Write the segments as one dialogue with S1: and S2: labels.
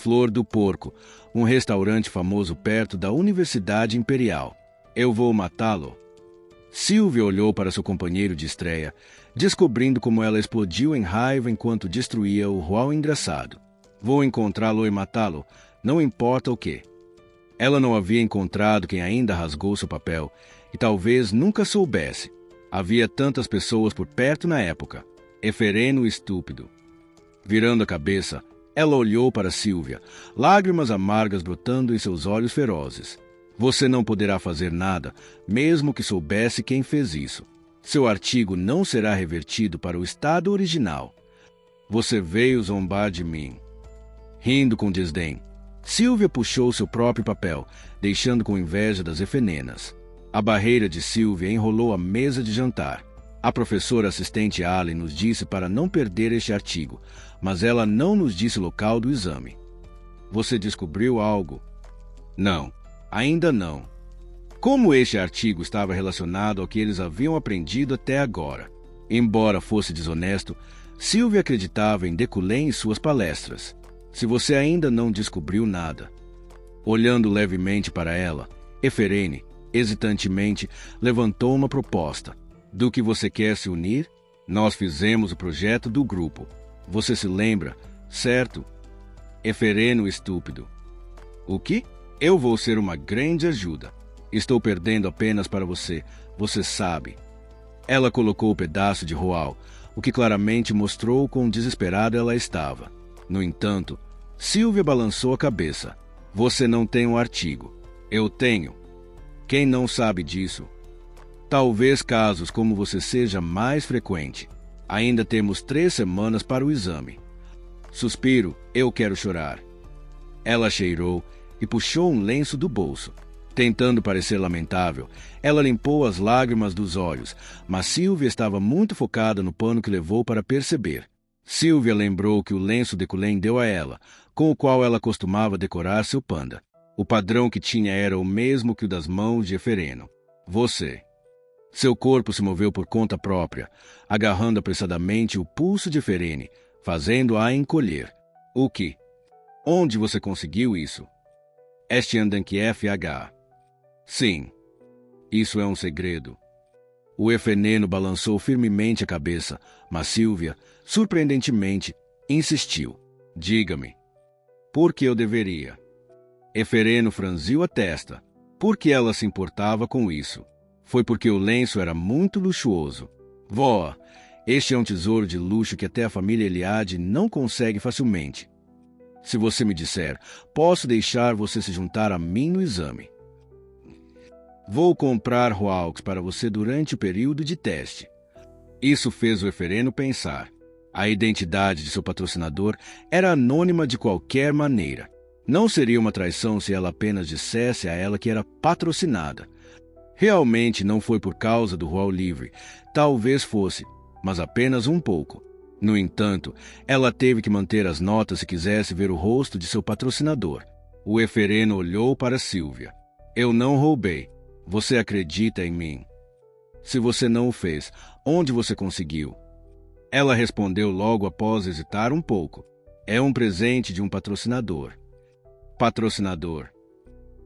S1: Flor do Porco, um restaurante famoso perto da Universidade Imperial. Eu vou matá-lo. Sylvia olhou para seu companheiro de estreia, descobrindo como ela explodiu em raiva enquanto destruía o Hual engraçado. Vou encontrá-lo e matá-lo, não importa o que. Ela não havia encontrado quem ainda rasgou seu papel, e talvez nunca soubesse. Havia tantas pessoas por perto na época. Efereno estúpido. Virando a cabeça, ela olhou para Sylvia, lágrimas amargas brotando em seus olhos ferozes. Você não poderá fazer nada, mesmo que soubesse quem fez isso. Seu artigo não será revertido para o estado original. Você veio zombar de mim. Rindo com desdém, Sylvia puxou seu próprio papel, deixando com inveja das efenenas. A barreira de Sylvia enrolou a mesa de jantar. A professora assistente Allen nos disse para não perder este artigo, mas ela não nos disse o local do exame. Você descobriu algo? Não, ainda não. Como este artigo estava relacionado ao que eles haviam aprendido até agora? Embora fosse desonesto, Sylvia acreditava em Decullen e suas palestras. Se você ainda não descobriu nada. Olhando levemente para ela, Eferene, hesitantemente, levantou uma proposta. Do que você quer se unir? Nós fizemos o projeto do grupo. Você se lembra, certo? Efereno estúpido. O que? Eu vou ser uma grande ajuda. Estou perdendo apenas para você, você sabe. Ela colocou o pedaço de Hual, o que claramente mostrou quão desesperada ela estava. No entanto, Sylvia balançou a cabeça. Você não tem um artigo. Eu tenho. Quem não sabe disso? Talvez casos como você seja mais frequente. Ainda temos 3 semanas para o exame. Suspiro, eu quero chorar. Ela cheirou e puxou um lenço do bolso. Tentando parecer lamentável, ela limpou as lágrimas dos olhos, mas Sylvia estava muito focada no pano que levou para perceber. Sylvia lembrou que o lenço Decullen deu a ela, com o qual ela costumava decorar seu panda. O padrão que tinha era o mesmo que o das mãos de Efereno. Você. Seu corpo se moveu por conta própria, agarrando apressadamente o pulso de Eferene, fazendo-a encolher. O que? Onde você conseguiu isso? FH. Sim. Isso é um segredo. O efeneno balançou firmemente a cabeça, mas Sylvia, surpreendentemente, insistiu. Diga-me. Por que eu deveria? Efereno franziu a testa. Por que ela se importava com isso? Foi porque o lenço era muito luxuoso. Vó, este é um tesouro de luxo que até a família Eliade não consegue facilmente. Se você me disser, posso deixar você se juntar a mim no exame. Vou comprar Huaux para você durante o período de teste. Isso fez o Efereno pensar. A identidade de seu patrocinador era anônima de qualquer maneira. Não seria uma traição se ela apenas dissesse a ela que era patrocinada. Realmente não foi por causa do Hual livre. Talvez fosse, mas apenas um pouco. No entanto, ela teve que manter as notas se quisesse ver o rosto de seu patrocinador. O Efereno olhou para Sylvia. Eu não roubei. Você acredita em mim? Se você não o fez, onde você conseguiu? Ela respondeu logo após hesitar um pouco. É um presente de um patrocinador. Patrocinador.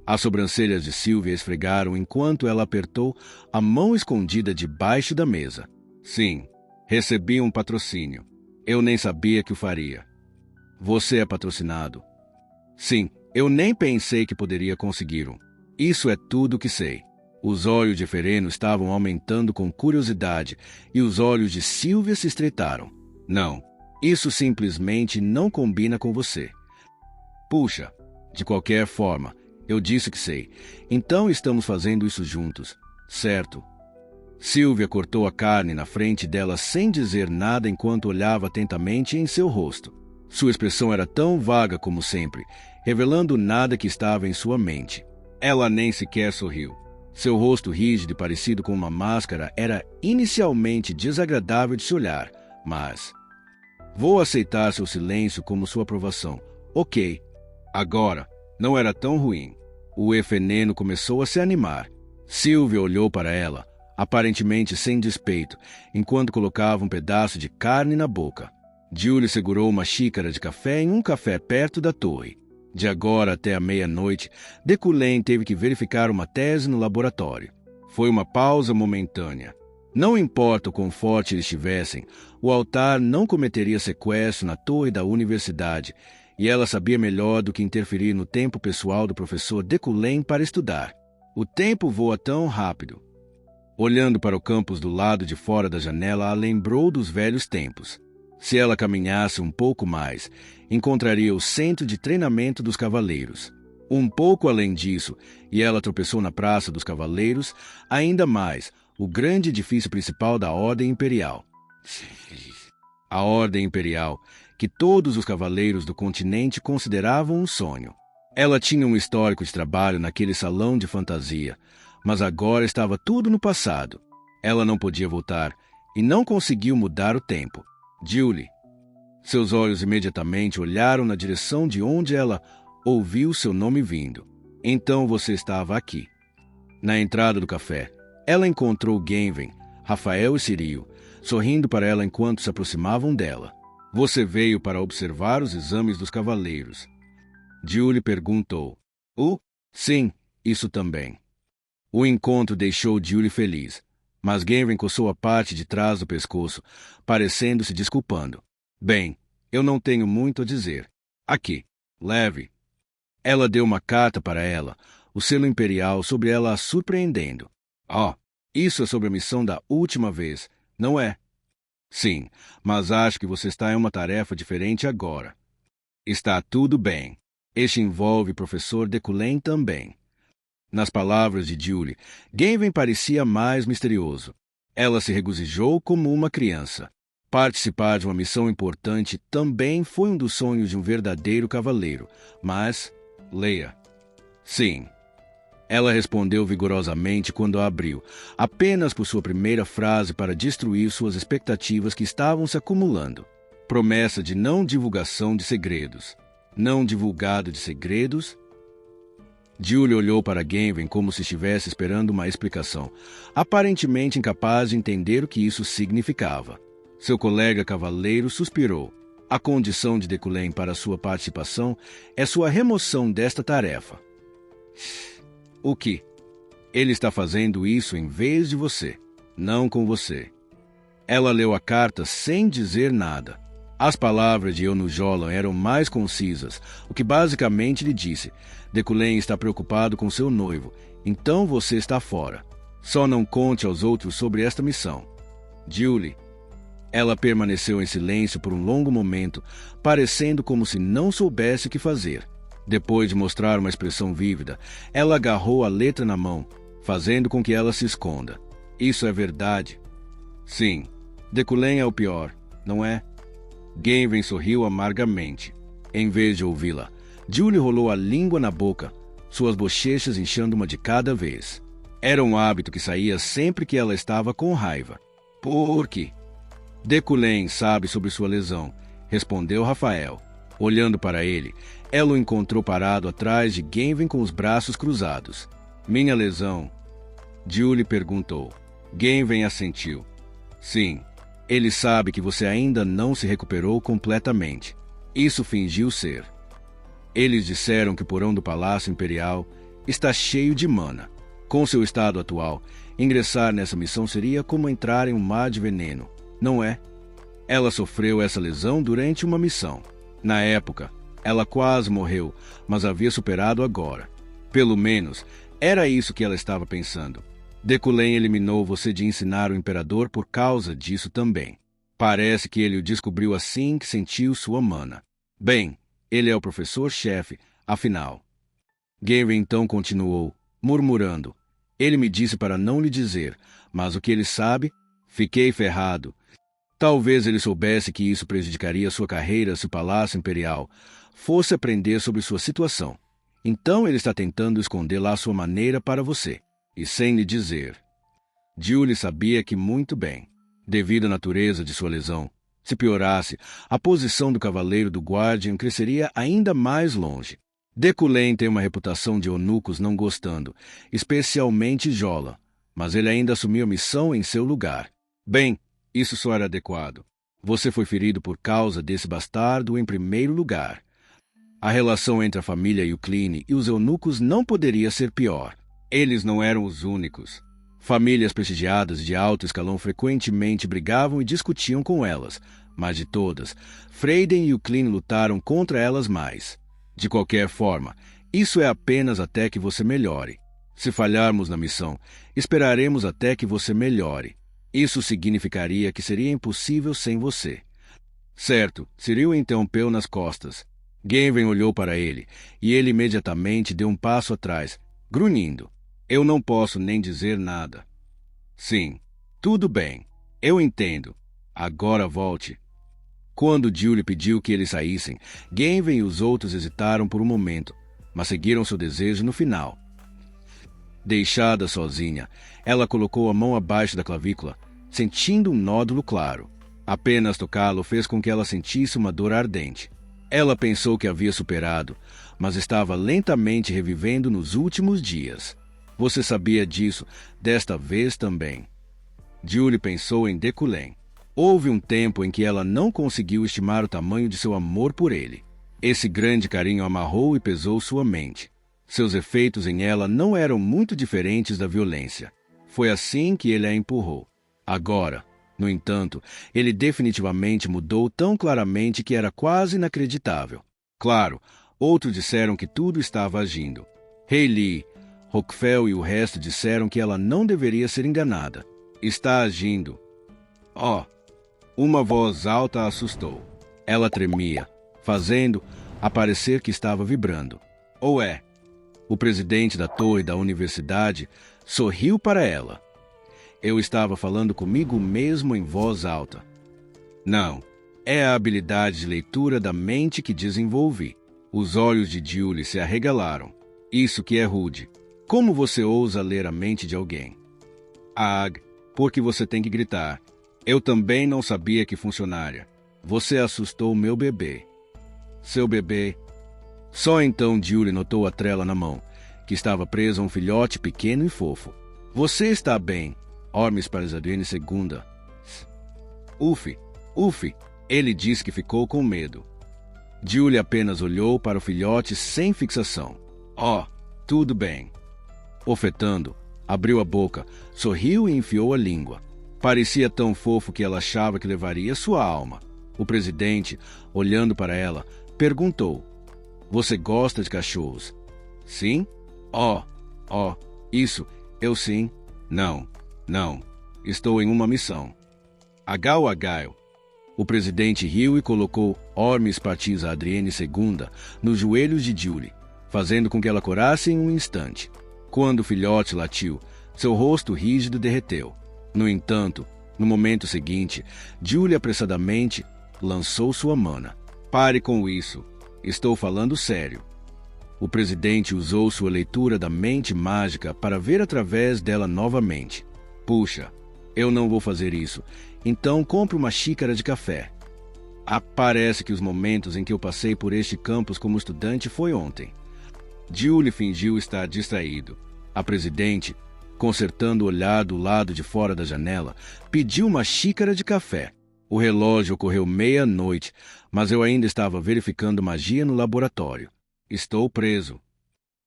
S1: As sobrancelhas de Sylvia esfregaram enquanto ela apertou a mão escondida debaixo da mesa. Sim, recebi um patrocínio. Eu nem sabia que o faria. Você é patrocinado. Sim, eu nem pensei que poderia conseguir um. Isso é tudo o que sei. Os olhos de Efereno estavam aumentando com curiosidade e os olhos de Sylvia se estreitaram. Não, isso simplesmente não combina com você. Puxa, de qualquer forma, eu disse que sei. Então estamos fazendo isso juntos, certo? Sylvia cortou a carne na frente dela sem dizer nada enquanto olhava atentamente em seu rosto. Sua expressão era tão vaga como sempre, revelando nada que estava em sua mente. Ela nem sequer sorriu. Seu rosto rígido e parecido com uma máscara era inicialmente desagradável de se olhar, mas... Vou aceitar seu silêncio como sua aprovação. Ok. Agora, não era tão ruim. O efeneno começou a se animar. Sylvia olhou para ela, aparentemente sem despeito, enquanto colocava um pedaço de carne na boca. Julie segurou uma xícara de café em um café perto da torre. De agora até a meia-noite, Decolen teve que verificar uma tese no laboratório. Foi uma pausa momentânea. Não importa o quão forte eles estivessem, o altar não cometeria sequestro na torre da universidade, e ela sabia melhor do que interferir no tempo pessoal do professor Decolen para estudar. O tempo voa tão rápido. Olhando para o campus do lado de fora da janela, a lembrou dos velhos tempos. Se ela caminhasse um pouco mais, encontraria o centro de treinamento dos cavaleiros. Um pouco além disso, e ela tropeçou na Praça dos Cavaleiros, ainda mais, o grande edifício principal da Ordem Imperial. A Ordem Imperial, que todos os cavaleiros do continente consideravam um sonho. Ela tinha um histórico de trabalho naquele salão de fantasia, mas agora estava tudo no passado. Ela não podia voltar e não conseguiu mudar o tempo. Julie. Seus olhos imediatamente olharam na direção de onde ela ouviu seu nome vindo. Então você estava aqui. Na entrada do café, ela encontrou Genven, Rafael e Cirio, sorrindo para ela enquanto se aproximavam dela. Você veio para observar os exames dos cavaleiros. Julie perguntou. Sim, isso também. O encontro deixou Julie feliz, mas Genven coçou a parte de trás do pescoço, parecendo se desculpando. Bem, eu não tenho muito a dizer. Aqui, leve. Ela deu uma carta para ela, o selo imperial sobre ela a surpreendendo. Isso é sobre a missão da última vez, não é? Sim, mas acho que você está em uma tarefa diferente agora. Está tudo bem. Este envolve o professor Decolen também. Nas palavras de Julie, Genven parecia mais misterioso. Ela se regozijou como uma criança. Participar de uma missão importante também foi um dos sonhos de um verdadeiro cavaleiro, mas... Leia. Sim. Ela respondeu vigorosamente quando a abriu, apenas por sua primeira frase para destruir suas expectativas que estavam se acumulando. Promessa de não divulgação de segredos. Não divulgado de segredos? Julie olhou para Genven como se estivesse esperando uma explicação, aparentemente incapaz de entender o que isso significava. Seu colega cavaleiro suspirou. A condição de Decolen para sua participação é sua remoção desta tarefa. O que? Ele está fazendo isso em vez de você, não com você. Ela leu a carta sem dizer nada. As palavras de Eunujolan eram mais concisas, o que basicamente lhe disse: Decolen está preocupado com seu noivo, então você está fora. Só não conte aos outros sobre esta missão. Julie. Ela permaneceu em silêncio por um longo momento, parecendo como se não soubesse o que fazer. Depois de mostrar uma expressão vívida, ela agarrou a letra na mão, fazendo com que ela se esconda. Isso é verdade? Sim. Decolen é o pior, não é? Genven sorriu amargamente. Em vez de ouvi-la, Julie rolou a língua na boca, suas bochechas inchando uma de cada vez. Era um hábito que saía sempre que ela estava com raiva. Por quê? Decolen sabe sobre sua lesão, respondeu Rafael. Olhando para ele, ela o encontrou parado atrás de Genven com os braços cruzados. Minha lesão? Julie perguntou. Genven assentiu. Sim, ele sabe que você ainda não se recuperou completamente. Isso fingiu ser. Eles disseram que o porão do Palácio Imperial está cheio de mana. Com seu estado atual, ingressar nessa missão seria como entrar em um mar de veneno, não é? Ela sofreu essa lesão durante uma missão. Na época, ela quase morreu, mas havia superado agora. Pelo menos, era isso que ela estava pensando. Decolen eliminou você de ensinar o Imperador por causa disso também. Parece que ele o descobriu assim que sentiu sua mana. Bem, ele é o professor-chefe, afinal. Genven então continuou, murmurando. Ele me disse para não lhe dizer, mas o que ele sabe, fiquei ferrado. Talvez ele soubesse que isso prejudicaria sua carreira se o Palácio Imperial fosse aprender sobre sua situação. Então ele está tentando esconder lá sua maneira para você, e sem lhe dizer. Julie sabia que muito bem, devido à natureza de sua lesão, se piorasse, a posição do Cavaleiro do Guardian cresceria ainda mais longe. Decolen tem uma reputação de eunucos não gostando, especialmente Jola, mas ele ainda assumiu a missão em seu lugar. Bem, isso só era adequado. Você foi ferido por causa desse bastardo em primeiro lugar. A relação entre a família Yucline e os eunucos não poderia ser pior. Eles não eram os únicos. Famílias prestigiadas de alto escalão frequentemente brigavam e discutiam com elas, mas de todas, Freiden e Yucline lutaram contra elas mais. De qualquer forma, isso é apenas até que você melhore. Se falharmos na missão, esperaremos até que você melhore. Isso significaria que seria impossível sem você. Certo, Cyril interrompeu nas costas. Genven olhou para ele, e ele imediatamente deu um passo atrás, grunhindo. Eu não posso nem dizer nada. Sim, tudo bem. Eu entendo. Agora volte. Quando Julie pediu que eles saíssem, Genven e os outros hesitaram por um momento, mas seguiram seu desejo no final. Deixada sozinha, ela colocou a mão abaixo da clavícula, sentindo um nódulo claro. Apenas tocá-lo fez com que ela sentisse uma dor ardente. Ela pensou que havia superado, mas estava lentamente revivendo nos últimos dias. Você sabia disso, desta vez também. Julie pensou em Decullen. Houve um tempo em que ela não conseguiu estimar o tamanho de seu amor por ele. Esse grande carinho amarrou e pesou sua mente. Seus efeitos em ela não eram muito diferentes da violência. Foi assim que ele a empurrou. Agora, no entanto, ele definitivamente mudou tão claramente que era quase inacreditável. Claro, outros disseram que tudo estava agindo. Hayley, Rockwell e o resto disseram que ela não deveria ser enganada. Está agindo. Oh! Uma voz alta a assustou. Ela tremia, fazendo parecer que estava vibrando. Ou é? O presidente da torre da universidade sorriu para ela. Eu estava falando comigo mesmo em voz alta. Não, é a habilidade de leitura da mente que desenvolvi. Os olhos de Julie se arregalaram. Isso que é rude. Como você ousa ler a mente de alguém? Porque você tem que gritar. Eu também não sabia que funcionaria. Você assustou meu bebê. Seu bebê? Só então Julie notou a trela na mão, que estava presa a um filhote pequeno e fofo. Você está bem? Ormes para Adrienne II. Uf, ele disse que ficou com medo. Julie apenas olhou para o filhote sem fixação. Oh, tudo bem. Ofetando, abriu a boca, sorriu e enfiou a língua. Parecia tão fofo que ela achava que levaria sua alma. O presidente, olhando para ela, perguntou: Você gosta de cachorros? Sim? Isso, eu sim. Não. Estou em uma missão. Agaio. O presidente riu e colocou Ormes Patins a Adrienne II nos joelhos de Julie, fazendo com que ela corasse em um instante. Quando o filhote latiu, seu rosto rígido derreteu. No entanto, no momento seguinte, Julie apressadamente lançou sua mana. Pare com isso. Estou falando sério. O presidente usou sua leitura da mente mágica para ver através dela novamente. Puxa, eu não vou fazer isso. Então compre uma xícara de café. Parece que os momentos em que eu passei por este campus como estudante foi ontem. Julie fingiu estar distraído. A presidente, consertando o olhar do lado de fora da janela, pediu uma xícara de café. O relógio ocorreu meia-noite, mas eu ainda estava verificando magia no laboratório. Estou preso.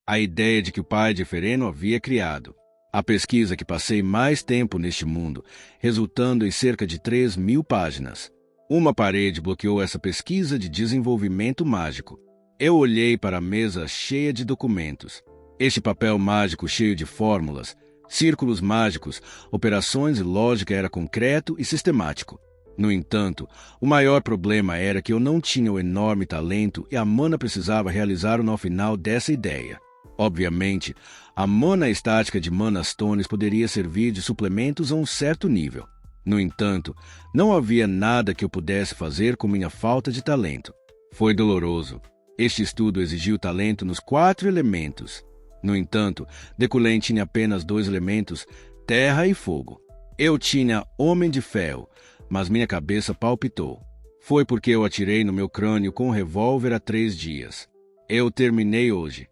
S1: A ideia de que o pai de Fereno havia criado. A pesquisa que passei mais tempo neste mundo, resultando em cerca de 3.000 páginas. Uma parede bloqueou essa pesquisa de desenvolvimento mágico. Eu olhei para a mesa cheia de documentos. Este papel mágico cheio de fórmulas, círculos mágicos, operações e lógica era concreto e sistemático. No entanto, o maior problema era que eu não tinha o enorme talento e a mana precisava realizar o nó final dessa ideia. Obviamente, a mana estática de Mana Stones poderia servir de suplementos a um certo nível. No entanto, não havia nada que eu pudesse fazer com minha falta de talento. Foi doloroso. Este estudo exigiu talento nos 4 elementos. No entanto, Decullen tinha apenas 2 elementos, terra e fogo. Eu tinha Homem de Ferro, mas minha cabeça palpitou. Foi porque eu atirei no meu crânio com um revólver há 3 dias. Eu terminei hoje.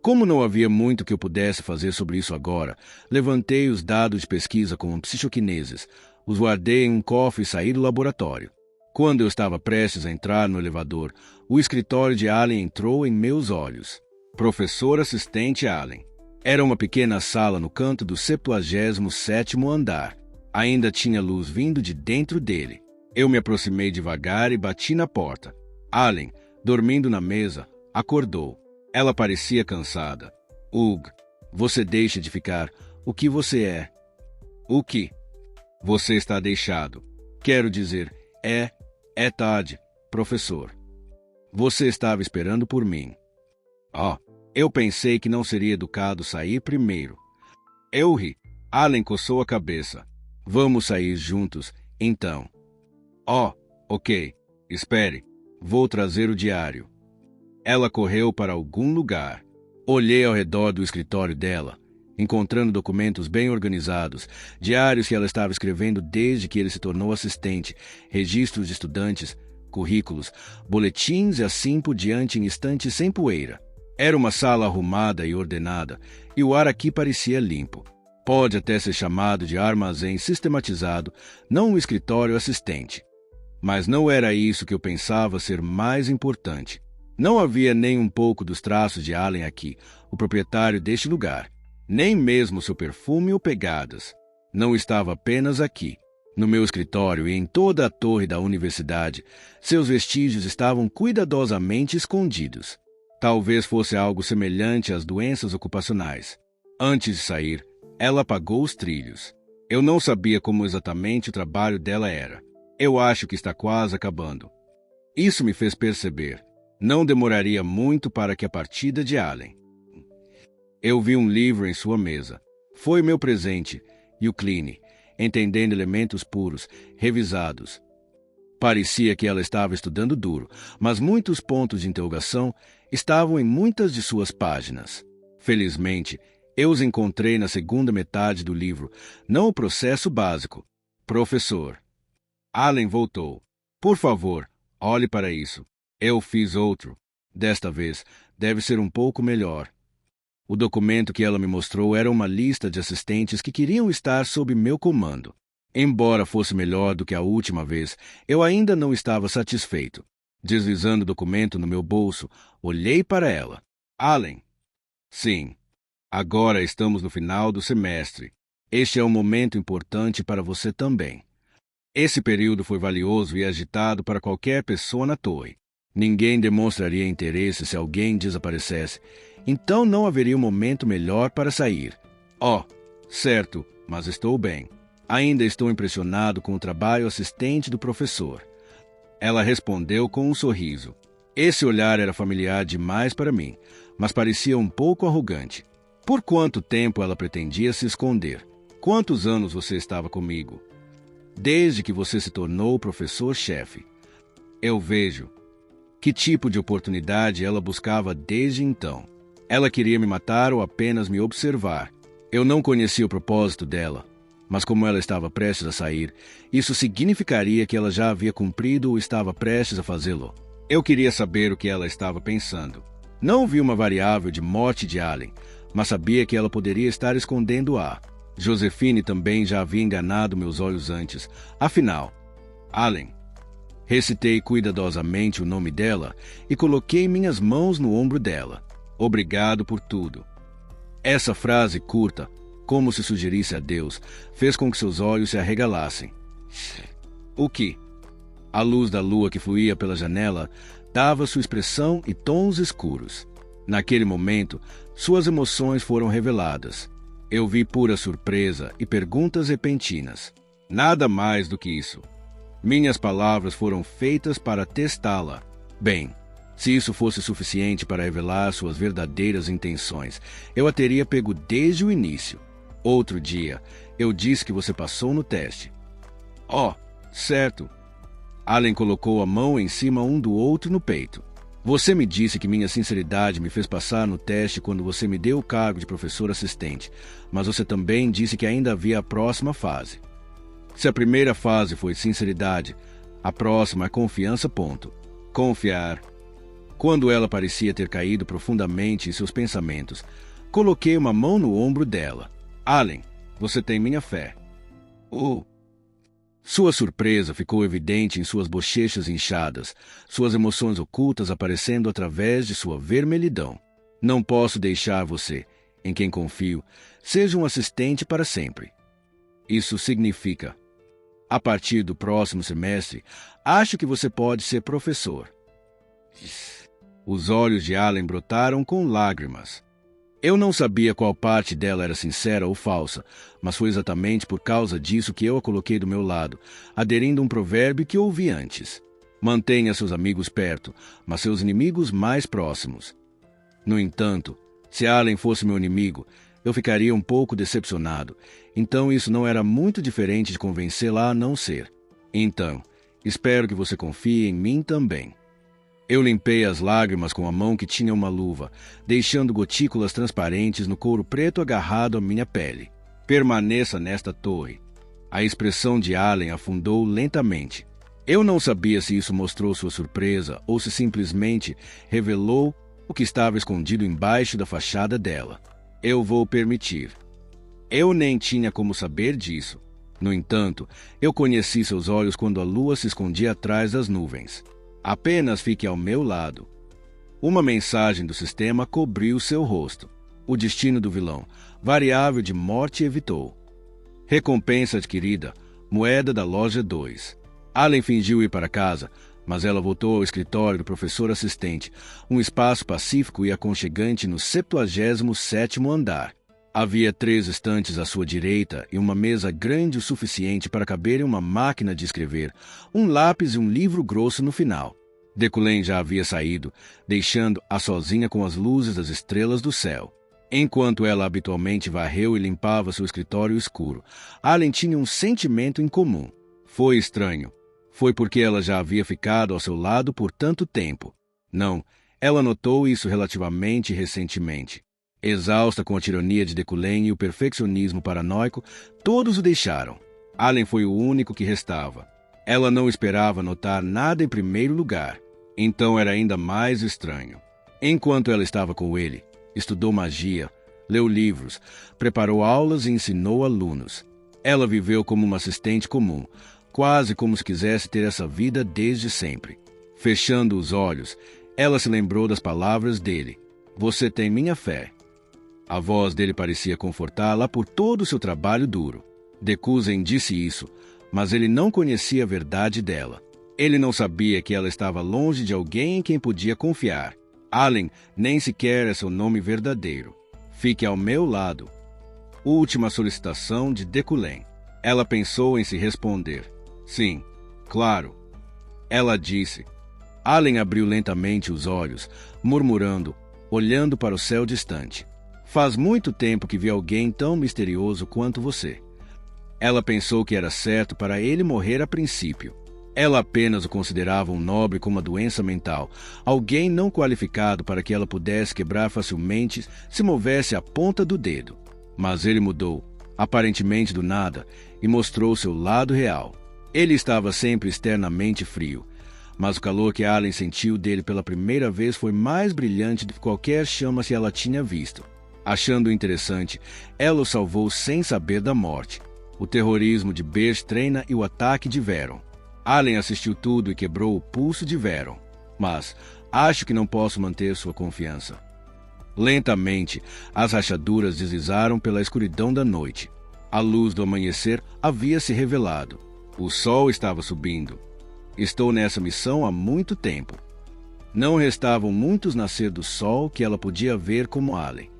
S1: Como não havia muito que eu pudesse fazer sobre isso agora, levantei os dados de pesquisa com psicoquineses, os guardei em um cofre e saí do laboratório. Quando eu estava prestes a entrar no elevador, o escritório de Allen entrou em meus olhos. Professor assistente Allen. Era uma pequena sala no canto do 77º andar. Ainda tinha luz vindo de dentro dele. Eu me aproximei devagar e bati na porta. Allen, dormindo na mesa, acordou. Ela parecia cansada. Hugh, você deixa de ficar. O que você é? O que? Você está deixado. Quero dizer, é tarde, professor. Você estava esperando por mim. Eu pensei que não seria educado sair primeiro. Eu ri. Allen coçou a cabeça. Vamos sair juntos, então. Ok. Espere. Vou trazer o diário. Ela correu para algum lugar. Olhei ao redor do escritório dela, encontrando documentos bem organizados, diários que ela estava escrevendo desde que ele se tornou assistente, registros de estudantes, currículos, boletins e assim por diante em estantes sem poeira. Era uma sala arrumada e ordenada, e o ar aqui parecia limpo. Pode até ser chamado de armazém sistematizado, não um escritório assistente. Mas não era isso que eu pensava ser mais importante. Não havia nem um pouco dos traços de Allen aqui, o proprietário deste lugar. Nem mesmo seu perfume ou pegadas. Não estava apenas aqui. No meu escritório e em toda a torre da universidade, seus vestígios estavam cuidadosamente escondidos. Talvez fosse algo semelhante às doenças ocupacionais. Antes de sair, ela apagou os trilhos. Eu não sabia como exatamente o trabalho dela era. Eu acho que está quase acabando. Isso me fez perceber. Não demoraria muito para que a partida de Allen. Eu vi um livro em sua mesa. Foi meu presente, e o Cline, entendendo elementos puros, revisados. Parecia que ela estava estudando duro, mas muitos pontos de interrogação estavam em muitas de suas páginas. Felizmente, eu os encontrei na segunda metade do livro, não o processo básico. Professor. Allen voltou. Por favor, olhe para isso. Eu fiz outro. Desta vez, deve ser um pouco melhor. O documento que ela me mostrou era uma lista de assistentes que queriam estar sob meu comando. Embora fosse melhor do que a última vez, eu ainda não estava satisfeito. Deslizando o documento no meu bolso, olhei para ela. Allen. Sim. Agora estamos no final do semestre. Este é um momento importante para você também. Esse período foi valioso e agitado para qualquer pessoa na torre. Ninguém demonstraria interesse se alguém desaparecesse, então não haveria um momento melhor para sair. Certo, mas estou bem. Ainda estou impressionado com o trabalho assistente do professor. Ela respondeu com um sorriso. Esse olhar era familiar demais para mim, mas parecia um pouco arrogante. Por quanto tempo ela pretendia se esconder? Quantos anos você estava comigo? Desde que você se tornou professor-chefe. Eu vejo. Que tipo de oportunidade ela buscava desde então? Ela queria me matar ou apenas me observar? Eu não conhecia o propósito dela, mas como ela estava prestes a sair, isso significaria que ela já havia cumprido ou estava prestes a fazê-lo. Eu queria saber o que ela estava pensando. Não vi uma variável de morte de Allen, mas sabia que ela poderia estar escondendo-a. Josephine também já havia enganado meus olhos antes. Afinal, Allen. Recitei cuidadosamente o nome dela e coloquei minhas mãos no ombro dela. Obrigado por tudo. Essa frase curta, como se sugerisse a Deus, fez com que seus olhos se arregalassem. O que? A luz da lua que fluía pela janela dava sua expressão e tons escuros. Naquele momento, suas emoções foram reveladas. Eu vi pura surpresa e perguntas repentinas. Nada mais do que isso. Minhas palavras foram feitas para testá-la. Bem, se isso fosse suficiente para revelar suas verdadeiras intenções, eu a teria pego desde o início. Outro dia, eu disse que você passou no teste. Certo. Allen colocou a mão em cima um do outro no peito. Você me disse que minha sinceridade me fez passar no teste quando você me deu o cargo de professor assistente, mas você também disse que ainda havia a próxima fase. Se a primeira fase foi sinceridade, a próxima é confiança. Confiar. Quando ela parecia ter caído profundamente em seus pensamentos, coloquei uma mão no ombro dela. Allen, você tem minha fé. Sua surpresa ficou evidente em suas bochechas inchadas, suas emoções ocultas aparecendo através de sua vermelhidão. Não posso deixar você, em quem confio, seja um assistente para sempre. Isso significa, a partir do próximo semestre, acho que você pode ser professor. Os olhos de Allen brotaram com lágrimas. Eu não sabia qual parte dela era sincera ou falsa, mas foi exatamente por causa disso que eu a coloquei do meu lado, aderindo a um provérbio que ouvi antes. Mantenha seus amigos perto, mas seus inimigos mais próximos. No entanto, se Allen fosse meu inimigo, eu ficaria um pouco decepcionado, então isso não era muito diferente de convencê-la a não ser. Então, espero que você confie em mim também. Eu limpei as lágrimas com a mão que tinha uma luva, deixando gotículas transparentes no couro preto agarrado à minha pele. Permaneça nesta torre. A expressão de Allen afundou lentamente. Eu não sabia se isso mostrou sua surpresa ou se simplesmente revelou o que estava escondido embaixo da fachada dela. Eu vou permitir. Eu nem tinha como saber disso. No entanto, eu conheci seus olhos quando a lua se escondia atrás das nuvens. Apenas fique ao meu lado. Uma mensagem do sistema cobriu seu rosto. O destino do vilão, variável de morte, evitou. Recompensa adquirida, moeda da loja 2. Allen fingiu ir para casa, mas ela voltou ao escritório do professor assistente, um espaço pacífico e aconchegante no 77º andar. Havia 3 estantes à sua direita e uma mesa grande o suficiente para caberem uma máquina de escrever, um lápis e um livro grosso no final. Deculain já havia saído, deixando-a sozinha com as luzes das estrelas do céu. Enquanto ela habitualmente varreu e limpava seu escritório escuro, Allen tinha um sentimento incomum. Foi estranho. Foi porque ela já havia ficado ao seu lado por tanto tempo. Não, ela notou isso relativamente recentemente. Exausta com a tirania de Deculain e o perfeccionismo paranoico, todos o deixaram. Allen foi o único que restava. Ela não esperava notar nada em primeiro lugar, então era ainda mais estranho. Enquanto ela estava com ele, estudou magia, leu livros, preparou aulas e ensinou alunos. Ela viveu como uma assistente comum, quase como se quisesse ter essa vida desde sempre. Fechando os olhos, ela se lembrou das palavras dele. Você tem minha fé. A voz dele parecia confortá-la por todo o seu trabalho duro. Decusen disse isso, mas ele não conhecia a verdade dela. Ele não sabia que ela estava longe de alguém em quem podia confiar. Allen nem sequer é seu nome verdadeiro. Fique ao meu lado. Última solicitação de Deculain. Ela pensou em se responder. Sim, claro. Ela disse. Allen abriu lentamente os olhos, murmurando, olhando para o céu distante. Faz muito tempo que vi alguém tão misterioso quanto você. Ela pensou que era certo para ele morrer a princípio. Ela apenas o considerava um nobre com uma doença mental, alguém não qualificado para que ela pudesse quebrar facilmente se movesse a ponta do dedo. Mas ele mudou, aparentemente do nada, e mostrou seu lado real. Ele estava sempre externamente frio, mas o calor que Allen sentiu dele pela primeira vez foi mais brilhante do que qualquer chama que ela tinha visto. Achando interessante, ela o salvou sem saber da morte. O terrorismo de Bertrena e o ataque de Veron. Allen assistiu tudo e quebrou o pulso de Veron. Mas acho que não posso manter sua confiança. Lentamente, as rachaduras deslizaram pela escuridão da noite. A luz do amanhecer havia se revelado. O sol estava subindo. Estou nessa missão há muito tempo. Não restavam muitos nascer do sol que ela podia ver como Allen.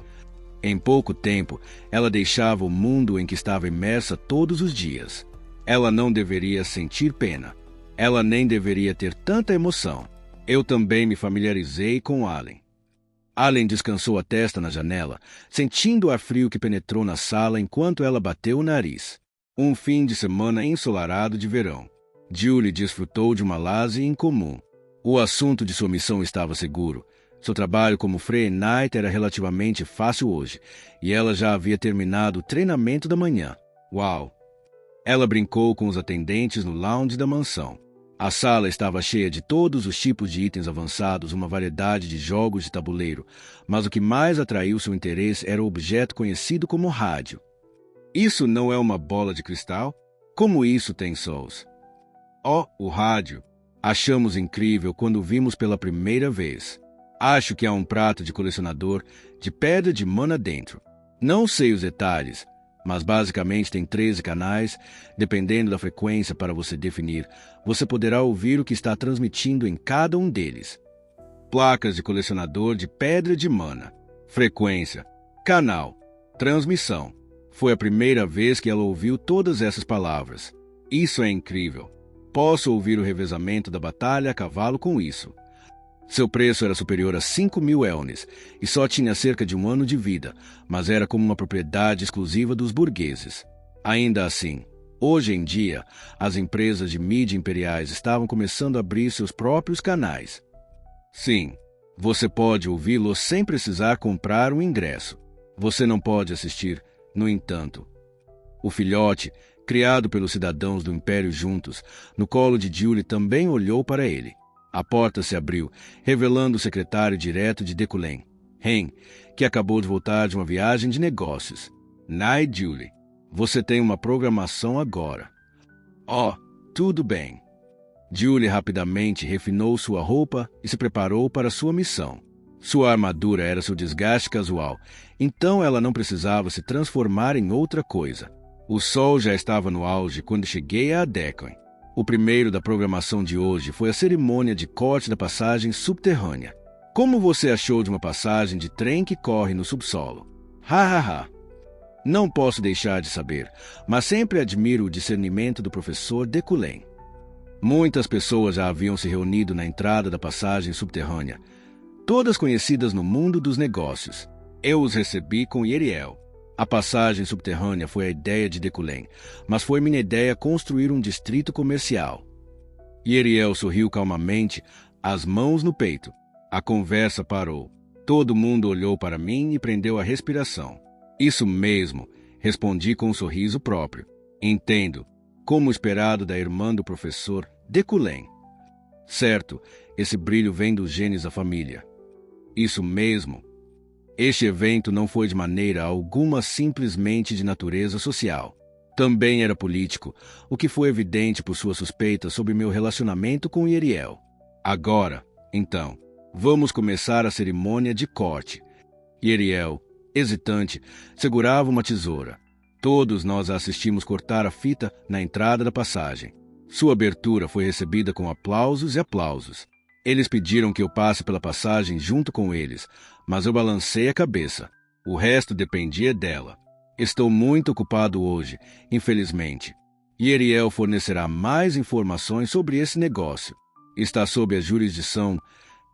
S1: Em pouco tempo, ela deixava o mundo em que estava imersa todos os dias. Ela não deveria sentir pena. Ela nem deveria ter tanta emoção. Eu também me familiarizei com Allen. Allen descansou a testa na janela, sentindo o ar frio que penetrou na sala enquanto ela bateu o nariz. Um fim de semana ensolarado de verão. Julie desfrutou de uma laze incomum. O assunto de sua missão estava seguro. Seu trabalho como Free Knight era relativamente fácil hoje, e ela já havia terminado o treinamento da manhã. Uau! Ela brincou com os atendentes no lounge da mansão. A sala estava cheia de todos os tipos de itens avançados, uma variedade de jogos de tabuleiro, mas o que mais atraiu seu interesse era o objeto conhecido como rádio. Isso não é uma bola de cristal? Como isso tem sons? Oh, o rádio! Achamos incrível quando o vimos pela primeira vez. Acho que há um prato de colecionador de pedra de mana dentro. Não sei os detalhes, mas basicamente tem 13 canais, dependendo da frequência para você definir. Você poderá ouvir o que está transmitindo em cada um deles. Placas de colecionador de pedra de mana. Frequência, canal, transmissão. Foi a primeira vez que ela ouviu todas essas palavras. Isso é incrível. Posso ouvir o revezamento da batalha a cavalo com isso. Seu preço era superior a 5.000 elnes e só tinha cerca de 1 ano de vida, mas era como uma propriedade exclusiva dos burgueses. Ainda assim, hoje em dia, as empresas de mídia imperiais estavam começando a abrir seus próprios canais. Sim, você pode ouvi-lo sem precisar comprar um ingresso. Você não pode assistir, no entanto. O filhote, criado pelos cidadãos do Império juntos, no colo de Julie também olhou para ele. A porta se abriu, revelando o secretário direto de Decullen, Hen, que acabou de voltar de uma viagem de negócios. Nai Julie, você tem uma programação agora. Oh, tudo bem. Julie rapidamente refinou sua roupa e se preparou para sua missão. Sua armadura era seu desgaste casual, então ela não precisava se transformar em outra coisa. O sol já estava no auge quando cheguei a Decullen. O primeiro da programação de hoje foi a cerimônia de corte da passagem subterrânea. Como você achou de uma passagem de trem que corre no subsolo? Ha. Não posso deixar de saber, mas sempre admiro o discernimento do professor Decullen. Muitas pessoas já haviam se reunido na entrada da passagem subterrânea, todas conhecidas no mundo dos negócios. Eu os recebi com Yeriel. A passagem subterrânea foi a ideia de Decullen, mas foi minha ideia construir um distrito comercial. Yeriel sorriu calmamente, as mãos no peito. A conversa parou. Todo mundo olhou para mim e prendeu a respiração. Isso mesmo, respondi com um sorriso próprio. Entendo, como esperado da irmã do professor Decullen. Certo, esse brilho vem dos genes da família. Isso mesmo. Este evento não foi de maneira alguma simplesmente de natureza social. Também era político, o que foi evidente por sua suspeita sobre meu relacionamento com Yeriel. Agora, então, vamos começar a cerimônia de corte. Yeriel, hesitante, segurava uma tesoura. Todos nós a assistimos cortar a fita na entrada da passagem. Sua abertura foi recebida com aplausos e aplausos. Eles pediram que eu passe pela passagem junto com eles, mas eu balancei a cabeça. O resto dependia dela. Estou muito ocupado hoje, infelizmente. Yeriel fornecerá mais informações sobre esse negócio. Está sob a jurisdição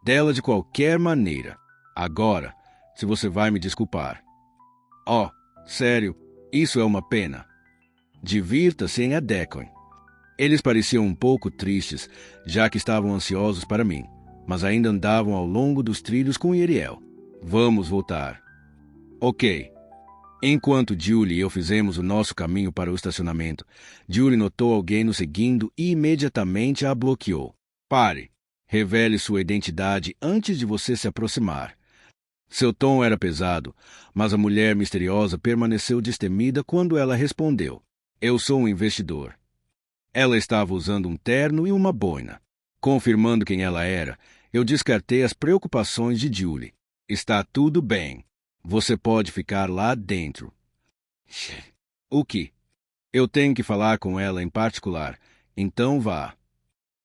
S1: dela de qualquer maneira. Agora, se você vai me desculpar. Oh, sério, isso é uma pena. Divirta-se em Decullen. Eles pareciam um pouco tristes, já que estavam ansiosos para mim, mas ainda andavam ao longo dos trilhos com Yeriel. Vamos voltar. Ok. Enquanto Julie e eu fizemos o nosso caminho para o estacionamento, Julie notou alguém nos seguindo e imediatamente a bloqueou. Pare. Revele sua identidade antes de você se aproximar. Seu tom era pesado, mas a mulher misteriosa permaneceu destemida quando ela respondeu. Eu sou um investidor. Ela estava usando um terno e uma boina. Confirmando quem ela era, eu descartei as preocupações de Julie. Está tudo bem. Você pode ficar lá dentro. O que? Eu tenho que falar com ela em particular, então vá.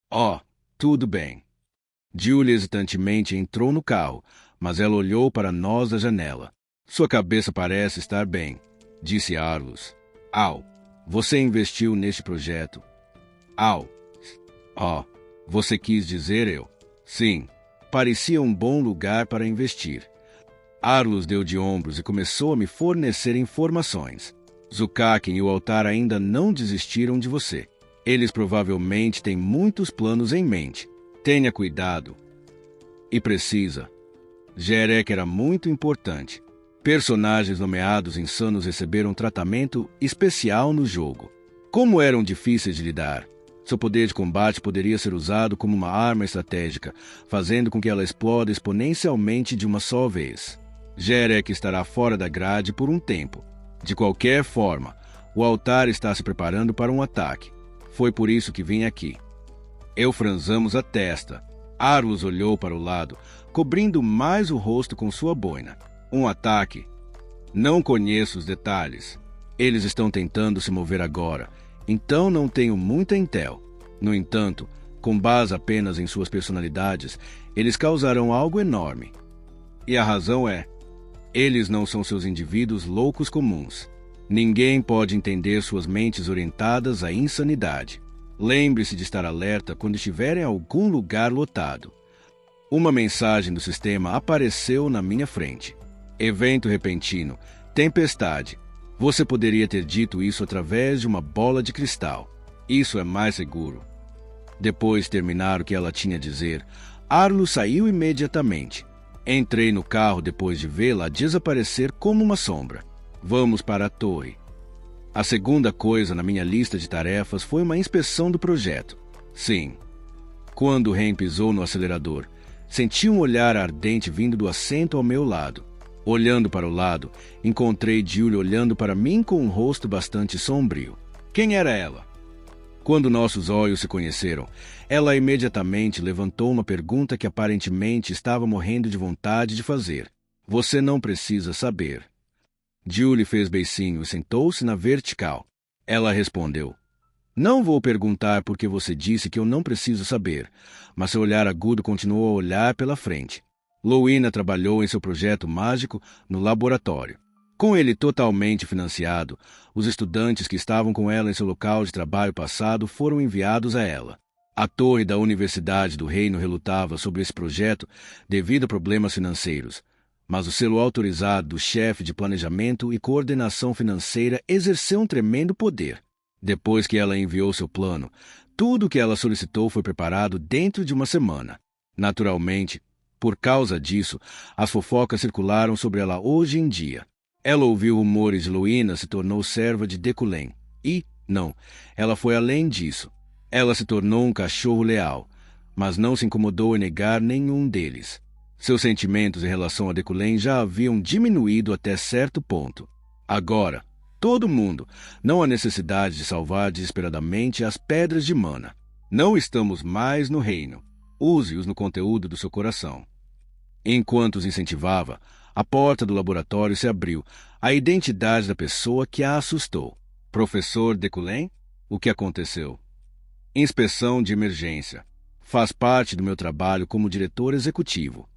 S1: Oh, tudo bem. Julie hesitantemente entrou no carro, mas ela olhou para nós da janela. Sua cabeça parece estar bem, disse Arlos. Au, você investiu neste projeto. Au. Oh, você quis dizer eu? Sim, parecia um bom lugar para investir. Arlos deu de ombros e começou a me fornecer informações. Zukakin e o altar ainda não desistiram de você. Eles provavelmente têm muitos planos em mente. Tenha cuidado. E precisa. Jerek era muito importante. Personagens nomeados insanos receberam tratamento especial no jogo. Como eram difíceis de lidar. Seu poder de combate poderia ser usado como uma arma estratégica, fazendo com que ela exploda exponencialmente de uma só vez. Jerek estará fora da grade por um tempo. De qualquer forma, O altar está se preparando para um ataque. Foi por isso que vim aqui. Eu franzamos a testa. Arus olhou para o lado, cobrindo mais o rosto com sua boina. Um ataque? Não conheço os detalhes. Eles estão tentando se mover agora, então não tenho muita intel. No entanto, com base apenas em suas personalidades, eles causarão algo enorme. E a razão é: eles não são seus indivíduos loucos comuns. Ninguém pode entender suas mentes orientadas à insanidade. Lembre-se de estar alerta quando estiver em algum lugar lotado. Uma mensagem do sistema apareceu na minha frente. Evento repentino. Tempestade. Você poderia ter dito isso através de uma bola de cristal. Isso é mais seguro. Depois de terminar o que ela tinha a dizer, Arlo saiu imediatamente. Entrei no carro depois de vê-la desaparecer como uma sombra. Vamos para a torre. A segunda coisa na minha lista de tarefas foi uma inspeção do projeto. Sim. Quando Ren pisou no acelerador, senti um olhar ardente vindo do assento ao meu lado. Olhando para o lado, encontrei Julie olhando para mim com um rosto bastante sombrio. Quem era ela? Quando nossos olhos se conheceram, ela imediatamente levantou uma pergunta que aparentemente estava morrendo de vontade de fazer. Você não precisa saber. Julie fez beicinho e sentou-se na vertical. Ela respondeu: Não vou perguntar porque você disse que eu não preciso saber, mas seu olhar agudo continuou a olhar pela frente. Louina trabalhou em seu projeto mágico no laboratório. Com ele totalmente financiado, os estudantes que estavam com ela em seu local de trabalho passado foram enviados a ela. A torre da Universidade do Reino relutava sobre esse projeto devido a problemas financeiros, mas o selo autorizado do chefe de planejamento e coordenação financeira exerceu um tremendo poder. Depois que ela enviou seu plano, tudo o que ela solicitou foi preparado dentro de uma semana. Naturalmente, por causa disso, as fofocas circularam sobre ela hoje em dia. Ela ouviu rumores de Louina se tornou serva de Deculém. E, não, ela foi além disso. Ela se tornou um cachorro leal, mas não se incomodou em negar nenhum deles. Seus sentimentos em relação a Deculém já haviam diminuído até certo ponto. Agora, todo mundo, não há necessidade de salvar desesperadamente as pedras de mana. Não estamos mais no reino. Use-os no conteúdo do seu coração. Enquanto os incentivava, a porta do laboratório se abriu. A identidade da pessoa que a assustou. Professor Deculém? O que aconteceu? Inspeção de emergência. Faz parte do meu trabalho como diretor executivo.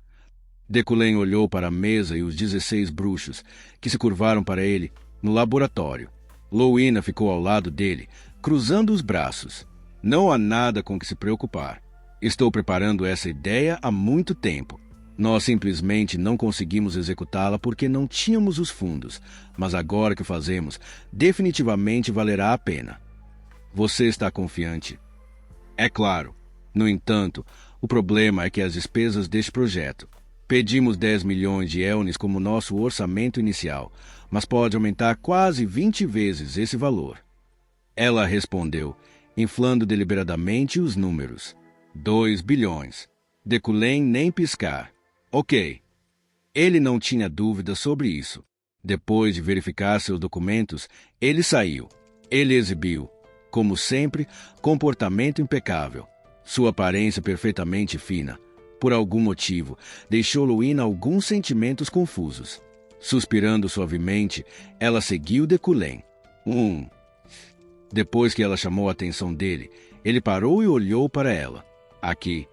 S1: Deculém olhou para a mesa e os 16 bruxos, que se curvaram para ele, no laboratório. Louina ficou ao lado dele, cruzando os braços. Não há nada com que se preocupar. Estou preparando essa ideia há muito tempo. Nós simplesmente não conseguimos executá-la porque não tínhamos os fundos, mas agora que o fazemos, definitivamente valerá a pena. Você está confiante? É claro. No entanto, o problema é que as despesas deste projeto. Pedimos 10 milhões de elnes como nosso orçamento inicial, mas pode aumentar quase 20 vezes esse valor. Ela respondeu, inflando deliberadamente os números. 2 bilhões. Deculém nem piscar. Ok. Ele não tinha dúvida sobre isso. Depois de verificar seus documentos, ele saiu. Ele exibiu, como sempre, comportamento impecável. Sua aparência perfeitamente fina, por algum motivo, deixou Louina alguns sentimentos confusos. Suspirando suavemente, ela seguiu Deculém. Depois que ela chamou a atenção dele, ele parou e olhou para ela. Aqui.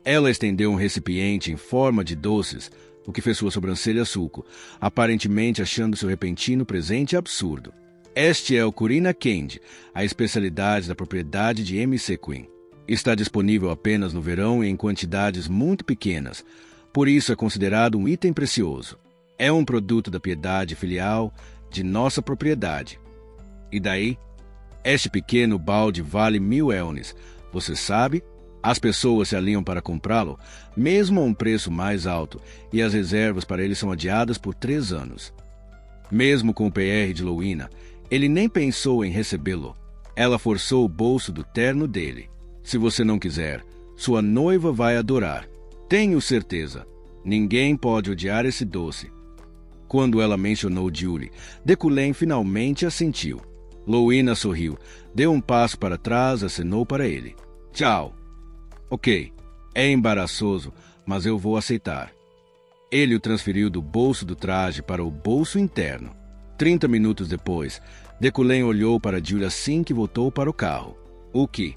S1: Ela estendeu um recipiente em forma de doces, o que fez sua sobrancelha sulco, aparentemente achando seu repentino presente absurdo. Este é o Curina Candy, a especialidade da propriedade de MC Queen. Está disponível apenas no verão e em quantidades muito pequenas, por isso é considerado um item precioso. É um produto da piedade filial de nossa propriedade. E daí? Este pequeno balde vale 1000 elnes, você sabe? As pessoas se alinham para comprá-lo, mesmo a um preço mais alto, e as reservas para ele são adiadas por 3 anos. Mesmo com o PR de Louina, ele nem pensou em recebê-lo. Ela forçou o bolso do terno dele. Se você não quiser, sua noiva vai adorar. Tenho certeza. Ninguém pode odiar esse doce. Quando ela mencionou Julie, Deculém finalmente assentiu. Louina sorriu, deu um passo para trás e acenou para ele. Tchau. Ok, é embaraçoso, mas eu vou aceitar. Ele o transferiu do bolso do traje para o bolso interno. 30 minutos depois, Decullen olhou para Julie assim que voltou para o carro. O que?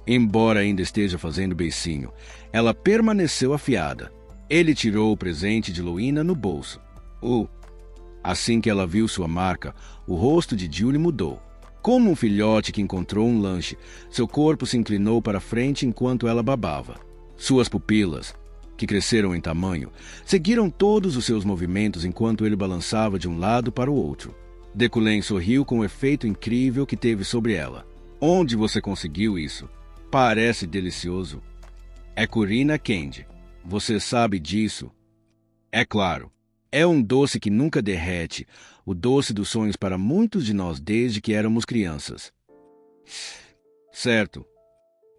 S1: Embora ainda esteja fazendo beicinho, ela permaneceu afiada. Ele tirou o presente de Louina no bolso. Assim que ela viu sua marca, o rosto de Julie mudou. Como um filhote que encontrou um lanche, seu corpo se inclinou para frente enquanto ela babava. Suas pupilas, que cresceram em tamanho, seguiram todos os seus movimentos enquanto ele balançava de um lado para o outro. Decullen sorriu com o efeito incrível que teve sobre ela. Onde você conseguiu isso? Parece delicioso. É Corina Candy. Você sabe disso? É claro. É um doce que nunca derrete, o doce dos sonhos para muitos de nós desde que éramos crianças. Certo.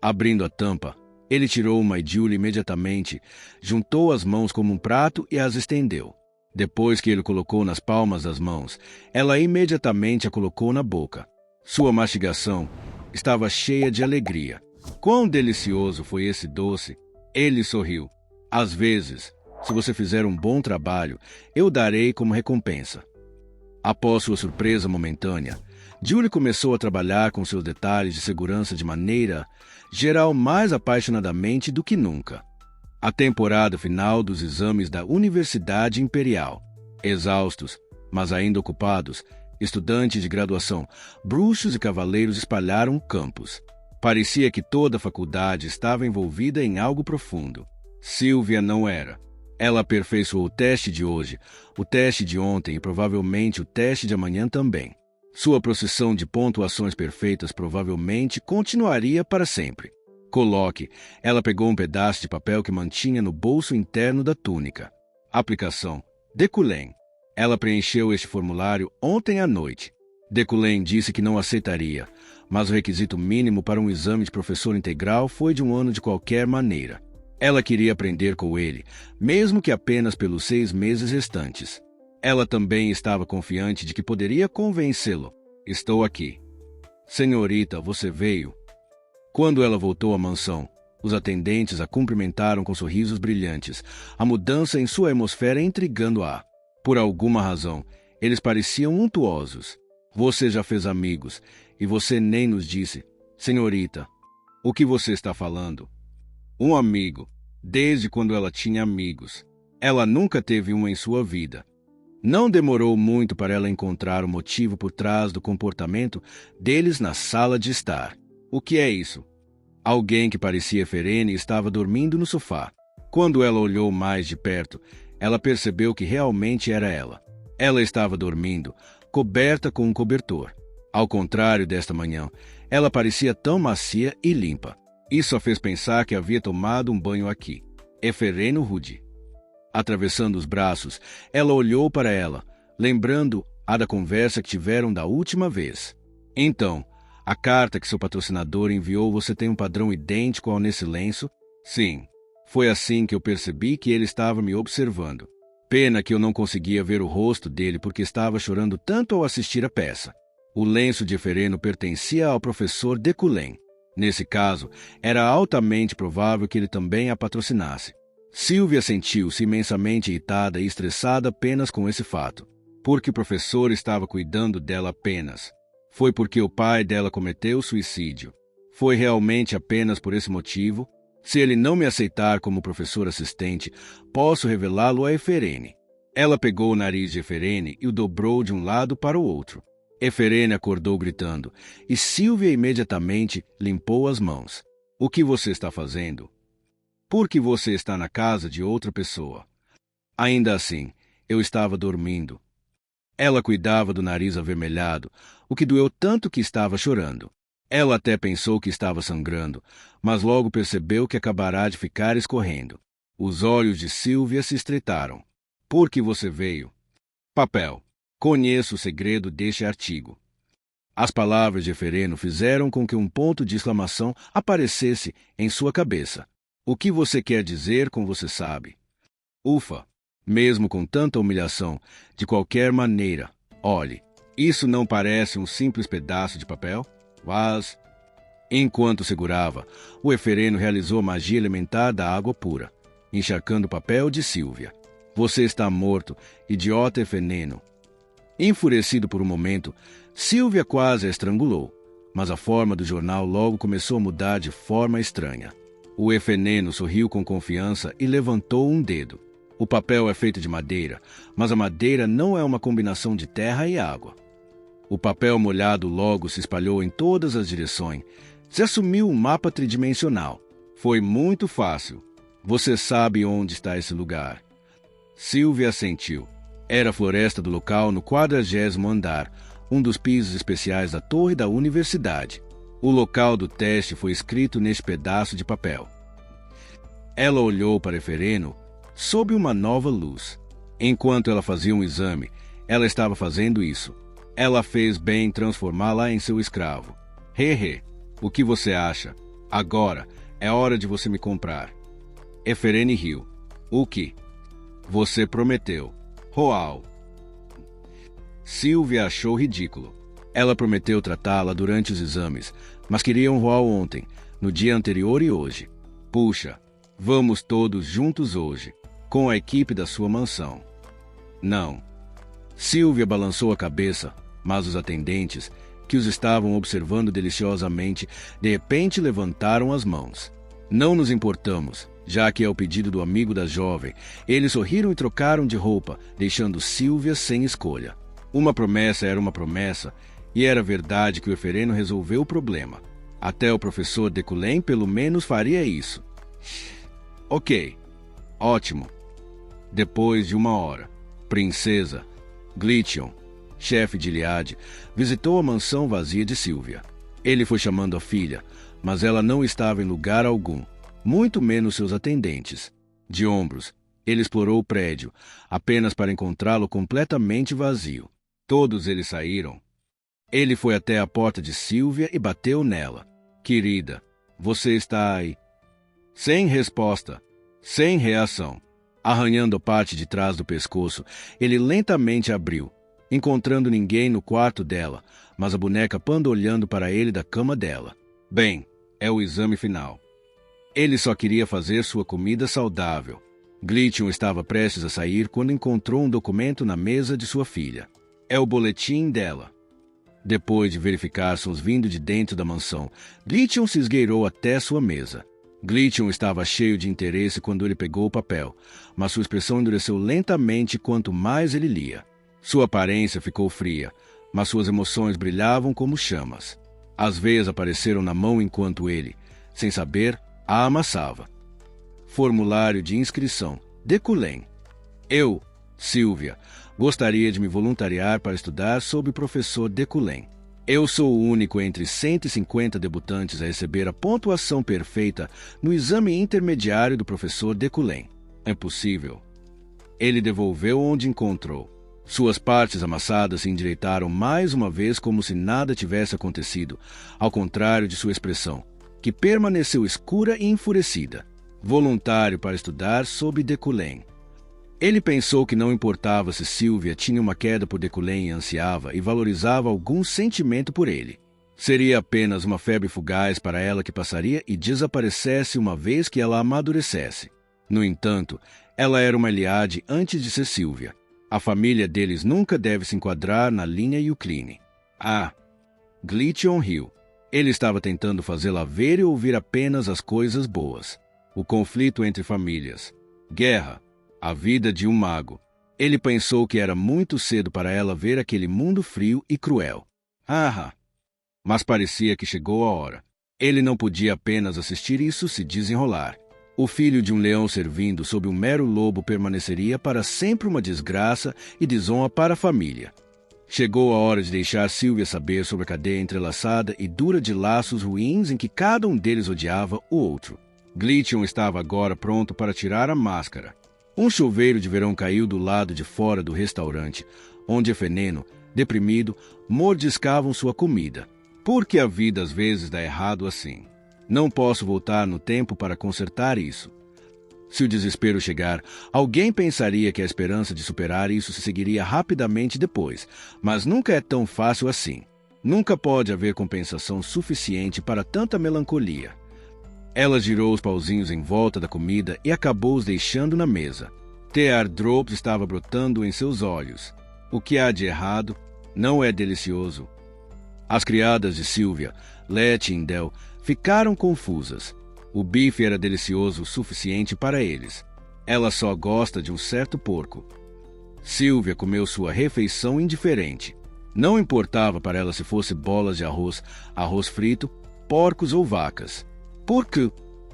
S1: Abrindo a tampa, ele tirou uma e Julie imediatamente, juntou as mãos como um prato e as estendeu. Depois que ele colocou nas palmas das mãos, ela imediatamente a colocou na boca. Sua mastigação estava cheia de alegria. Quão delicioso foi esse doce! Ele sorriu. Às vezes, se você fizer um bom trabalho, eu darei como recompensa. Após sua surpresa momentânea, Julie começou a trabalhar com seus detalhes de segurança de maneira geral mais apaixonadamente do que nunca. A temporada final dos exames da Universidade Imperial. Exaustos, mas ainda ocupados, estudantes de graduação, bruxos e cavaleiros espalharam o campus. Parecia que toda a faculdade estava envolvida em algo profundo. Sylvia não era. Ela aperfeiçoou o teste de hoje, o teste de ontem e provavelmente o teste de amanhã também. Sua procissão de pontuações perfeitas provavelmente continuaria para sempre. Coloque. Ela pegou um pedaço de papel que mantinha no bolso interno da túnica. Aplicação. Decullen. Ela preencheu este formulário ontem à noite. Decullen disse que não aceitaria, mas o requisito mínimo para um exame de professor integral foi de um ano de qualquer maneira. Ela queria aprender com ele, mesmo que apenas pelos 6 meses restantes. Ela também estava confiante de que poderia convencê-lo. Estou aqui. Senhorita, você veio. Quando ela voltou à mansão, os atendentes a cumprimentaram com sorrisos brilhantes, a mudança em sua atmosfera intrigando-a. Por alguma razão, eles pareciam untuosos. Você já fez amigos, e você nem nos disse. Senhorita, o que você está falando? Um amigo, desde quando ela tinha amigos. Ela nunca teve um em sua vida. Não demorou muito para ela encontrar o motivo por trás do comportamento deles na sala de estar. O que é isso? Alguém que parecia Ferene estava dormindo no sofá. Quando ela olhou mais de perto, ela percebeu que realmente era ela. Ela estava dormindo, coberta com um cobertor. Ao contrário desta manhã, ela parecia tão macia e limpa. Isso a fez pensar que havia tomado um banho aqui. Efereno Rude. Atravessando os braços, ela olhou para ela, lembrando-a da conversa que tiveram da última vez. Então, a carta que seu patrocinador enviou, você tem um padrão idêntico ao nesse lenço? Sim. Foi assim que eu percebi que ele estava me observando. Pena que eu não conseguia ver o rosto dele porque estava chorando tanto ao assistir a peça. O lenço de Efereno pertencia ao professor Decullen. Nesse caso, era altamente provável que ele também a patrocinasse. Sylvia sentiu-se imensamente irritada e estressada apenas com esse fato. Porque o professor estava cuidando dela apenas. Foi porque o pai dela cometeu suicídio. Foi realmente apenas por esse motivo? Se ele não me aceitar como professor assistente, posso revelá-lo a Eferene. Ela pegou o nariz de Eferene e o dobrou de um lado para o outro. Eferene acordou gritando, e Sylvia imediatamente limpou as mãos. O que você está fazendo? Por que você está na casa de outra pessoa? Ainda assim, eu estava dormindo. Ela cuidava do nariz avermelhado, o que doeu tanto que estava chorando. Ela até pensou que estava sangrando, mas logo percebeu que acabará de ficar escorrendo. Os olhos de Sylvia se estreitaram. Por que você veio? Papel. Conheço o segredo deste artigo. As palavras de Efereno fizeram com que um ponto de exclamação aparecesse em sua cabeça. O que você quer dizer com você sabe? Ufa! Mesmo com tanta humilhação, de qualquer maneira, olhe, Isso não parece um simples pedaço de papel? Mas, enquanto segurava, o Efereno realizou a magia elementar da água pura, encharcando o papel de Sílvia. Você está morto, idiota Efeneno. Enfurecido por um momento, Sílvia quase a estrangulou, mas a forma do jornal logo começou a mudar de forma estranha. O Efeneno sorriu com confiança e levantou um dedo. O papel é feito de madeira, mas a madeira não é uma combinação de terra e água. O papel molhado logo se espalhou em todas as direções. Se assumiu um mapa tridimensional. Foi muito fácil. Você sabe onde está esse lugar. Sílvia assentiu. Era a floresta do local no 40º andar, um dos pisos especiais da torre da universidade. O local do teste foi escrito neste pedaço de papel. Ela olhou para Efereno sob uma nova luz. Enquanto ela fazia um exame, ela estava fazendo isso. Ela fez bem em transformá-la em seu escravo. Hehe, o que você acha? Agora é hora de você me comprar. Eferene riu. O que? Você prometeu. Roal. Sílvia achou ridículo. Ela prometeu tratá-la durante os exames, mas queria um Roal ontem, no dia anterior e hoje. Puxa, vamos todos juntos hoje, com a equipe da sua mansão. Não. Sílvia balançou a cabeça, mas os atendentes, que os estavam observando deliciosamente, de repente levantaram as mãos. Não nos importamos, já que é o pedido do amigo da jovem. Eles sorriram e trocaram de roupa, deixando Sílvia sem escolha. Uma promessa era uma promessa, e era verdade que o Efereno resolveu o problema. Até o professor Deculém pelo menos faria isso. Ok. Ótimo. Depois de 1 hora, Princesa Glytion, chefe de Iliade, visitou a mansão vazia de Sílvia. Ele foi chamando a filha, mas ela não estava em lugar algum, muito menos seus atendentes. De ombros, ele explorou o prédio, apenas para encontrá-lo completamente vazio. Todos eles saíram. Ele foi até a porta de Sílvia e bateu nela. Querida, você está aí. Sem resposta, sem reação. Arranhando a parte de trás do pescoço, ele lentamente abriu, encontrando ninguém no quarto dela, mas a boneca panda olhando para ele da cama dela. Bem, é o exame final. Ele só queria fazer sua comida saudável. Glytion estava prestes a sair quando encontrou um documento na mesa de sua filha. É o boletim dela. Depois de verificar sons vindo de dentro da mansão, Glytion se esgueirou até sua mesa. Glytion estava cheio de interesse quando ele pegou o papel, mas sua expressão endureceu lentamente quanto mais ele lia. Sua aparência ficou fria, mas suas emoções brilhavam como chamas. As veias apareceram na mão enquanto ele, sem saber, a amassava. Formulário de inscrição. Deculém. Eu, Sílvia, gostaria de me voluntariar para estudar sob o professor Deculém. Eu sou o único entre 150 debutantes a receber a pontuação perfeita no exame intermediário do professor Deculém. É possível. Ele devolveu onde encontrou. Suas partes amassadas se endireitaram mais uma vez como se nada tivesse acontecido, ao contrário de sua expressão, que permaneceu escura e enfurecida. Voluntário para estudar sob Deculém. Ele pensou que não importava se Sílvia tinha uma queda por Deculém e ansiava e valorizava algum sentimento por ele. Seria apenas uma febre fugaz para ela que passaria e desaparecesse uma vez que ela amadurecesse. No entanto, ela era uma Iliade antes de ser Sílvia. A família deles nunca deve se enquadrar na linha Eucline. Glytion riu. Ele estava tentando fazê-la ver e ouvir apenas as coisas boas. O conflito entre famílias. Guerra. A vida de um mago. Ele pensou que era muito cedo para ela ver aquele mundo frio e cruel. Mas parecia que chegou a hora. Ele não podia apenas assistir isso se desenrolar. O filho de um leão servindo sob um mero lobo permaneceria para sempre uma desgraça e desonra para a família. Chegou a hora de deixar Sílvia saber sobre a cadeia entrelaçada e dura de laços ruins em que cada um deles odiava o outro. Glytion estava agora pronto para tirar a máscara. Um chuveiro de verão caiu do lado de fora do restaurante, onde Efeneno, deprimido, mordiscavam sua comida. Por que a vida às vezes dá errado assim? Não posso voltar no tempo para consertar isso. Se o desespero chegar, alguém pensaria que a esperança de superar isso se seguiria rapidamente depois, mas nunca é tão fácil assim. Nunca pode haver compensação suficiente para tanta melancolia. Ela girou os pauzinhos em volta da comida e acabou os deixando na mesa. Tear Drops estava brotando em seus olhos. O que há de errado? Não é delicioso. As criadas de Sylvia, Letty e Indel, ficaram confusas. O bife era delicioso o suficiente para eles. Ela só gosta de um certo porco. Sylvia comeu sua refeição indiferente. Não importava para ela se fosse bolas de arroz, arroz frito, porcos ou vacas. Por quê?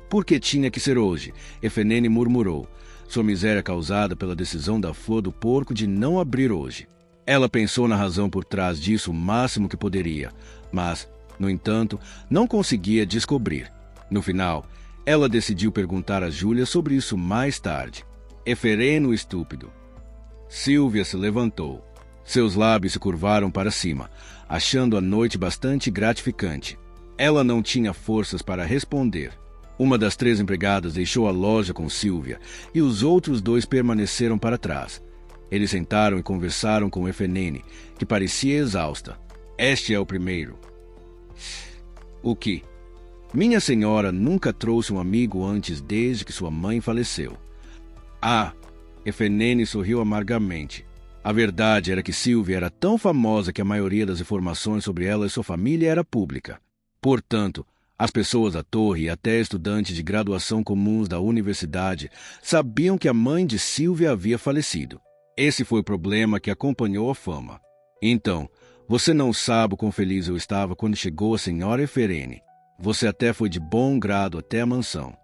S1: Porque tinha que ser hoje, Efenene murmurou, sua miséria causada pela decisão da flor do porco de não abrir hoje. Ela pensou na razão por trás disso o máximo que poderia, mas, no entanto, não conseguia descobrir. No final, ela decidiu perguntar a Júlia sobre isso mais tarde. Efereno estúpido. Sylvia se levantou. Seus lábios se curvaram para cima, achando a noite bastante gratificante. Ela não tinha forças para responder. Uma das 3 empregadas deixou a loja com Sylvia e os outros 2 permaneceram para trás. Eles sentaram e conversaram com Efenene, que parecia exausta. Este é o primeiro. O que? Minha senhora nunca trouxe um amigo antes desde que sua mãe faleceu. Ah! Efenene sorriu amargamente. A verdade era que Sylvia era tão famosa que a maioria das informações sobre ela e sua família era pública. Portanto, as pessoas da torre e até estudantes de graduação comuns da universidade sabiam que a mãe de Sylvia havia falecido. Esse foi o problema que acompanhou a fama. Então, você não sabe o quão feliz eu estava quando chegou a senhora Eferene. Você até foi de bom grado até a mansão.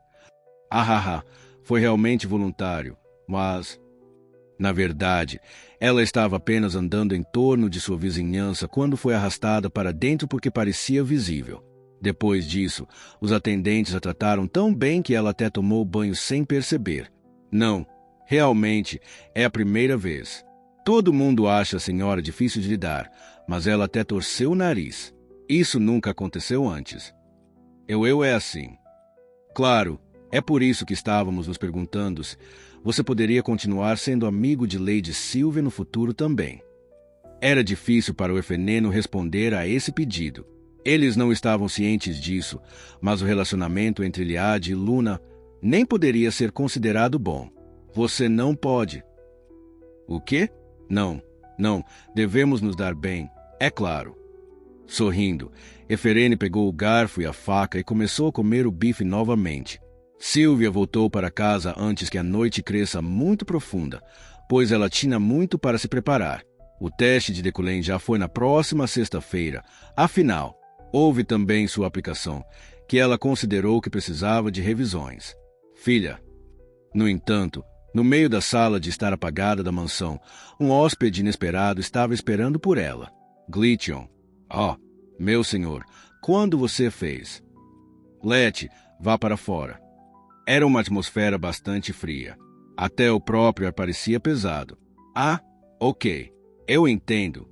S1: Foi realmente voluntário, mas... Na verdade, ela estava apenas andando em torno de sua vizinhança quando foi arrastada para dentro porque parecia visível. Depois disso, os atendentes a trataram tão bem que ela até tomou banho sem perceber. Não, realmente, é a primeira vez. Todo mundo acha a senhora difícil de lidar, mas ela até torceu o nariz. Isso nunca aconteceu antes. Eu é assim. Claro, é por isso que estávamos nos perguntando se você poderia continuar sendo amigo de Lady Sylvia no futuro também. Era difícil para o Efeneno responder a esse pedido. Eles não estavam cientes disso, mas o relacionamento entre Liad e Luna nem poderia ser considerado bom. Você não pode. O quê? Não, devemos nos dar bem, é claro. Sorrindo, Eferene pegou o garfo e a faca e começou a comer o bife novamente. Sylvia voltou para casa antes que a noite cresça muito profunda, pois ela tinha muito para se preparar. O teste de Deculém já foi na próxima sexta-feira. Afinal, houve também sua aplicação, que ela considerou que precisava de revisões. Filha. No entanto, no meio da sala de estar apagada da mansão, um hóspede inesperado estava esperando por ela. Glytion. Oh, meu senhor, quando você fez? Letty, vá para fora. Era uma atmosfera bastante fria. Até o próprio ar parecia pesado. Ah, ok. Eu entendo.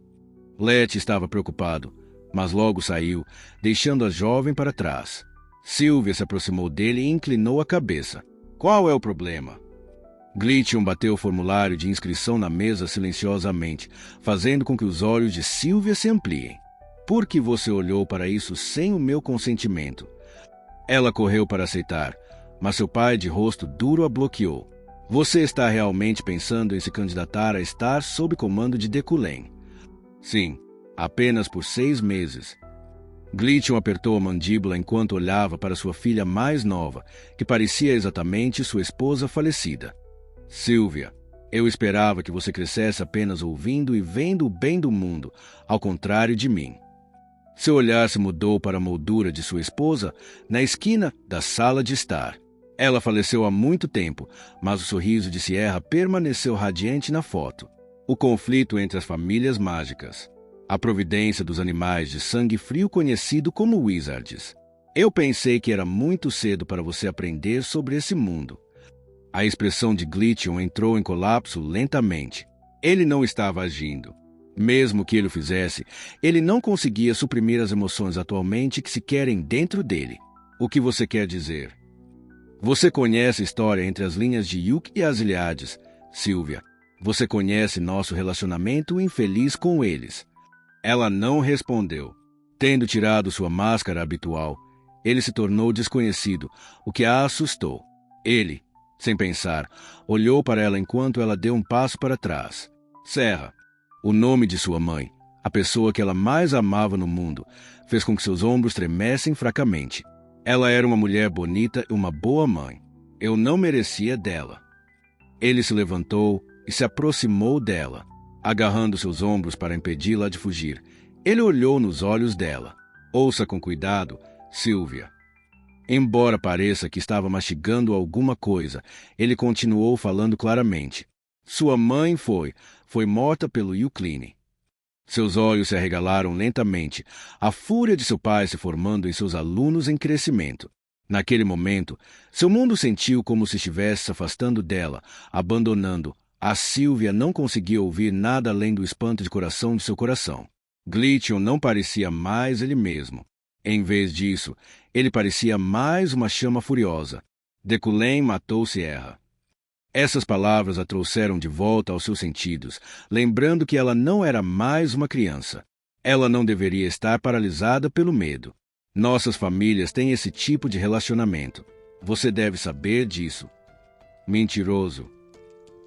S1: Letty estava preocupado, mas logo saiu, deixando a jovem para trás. Sylvia se aproximou dele e inclinou a cabeça. Qual é o problema? Glytion bateu o formulário de inscrição na mesa silenciosamente, fazendo com que os olhos de Sylvia se ampliem. Por que você olhou para isso sem o meu consentimento? Ela correu para aceitar, mas seu pai, de rosto duro, a bloqueou. Você está realmente pensando em se candidatar a estar sob comando de Deculém? Sim, apenas por 6 meses. Glytion apertou a mandíbula enquanto olhava para sua filha mais nova, que parecia exatamente sua esposa falecida. Sylvia, eu esperava que você crescesse apenas ouvindo e vendo o bem do mundo, ao contrário de mim. Seu olhar se mudou para a moldura de sua esposa na esquina da sala de estar. Ela faleceu há muito tempo, mas o sorriso de Sierra permaneceu radiante na foto. O conflito entre as famílias mágicas. A providência dos animais de sangue frio conhecido como Wizards. Eu pensei que era muito cedo para você aprender sobre esse mundo. A expressão de Glytion entrou em colapso lentamente. Ele não estava agindo. Mesmo que ele o fizesse, ele não conseguia suprimir as emoções atualmente que se querem dentro dele. O que você quer dizer? Você conhece a história entre as linhas de Yuk e as Ilíades, Sylvia. Você conhece nosso relacionamento infeliz com eles. Ela não respondeu. Tendo tirado sua máscara habitual, ele se tornou desconhecido, o que a assustou. Ele, sem pensar, olhou para ela enquanto ela deu um passo para trás. Serra, o nome de sua mãe, a pessoa que ela mais amava no mundo, fez com que seus ombros tremessem fracamente. Ela era uma mulher bonita e uma boa mãe. Eu não merecia dela. Ele se levantou e se aproximou dela, agarrando seus ombros para impedi-la de fugir. Ele olhou nos olhos dela. Ouça com cuidado, Sylvia. Embora pareça que estava mastigando alguma coisa, ele continuou falando claramente. Sua mãe foi morta pelo Euclide. Seus olhos se arregalaram lentamente, a fúria de seu pai se formando em seus alunos em crescimento. Naquele momento, seu mundo sentiu como se estivesse se afastando dela, abandonando. A Sylvia não conseguia ouvir nada além do espanto de coração de seu coração. Glytion não parecia mais ele mesmo. Em vez disso, ele parecia mais uma chama furiosa. Deculain matou Sierra. Essas palavras a trouxeram de volta aos seus sentidos, lembrando que ela não era mais uma criança. Ela não deveria estar paralisada pelo medo. Nossas famílias têm esse tipo de relacionamento. Você deve saber disso. Mentiroso.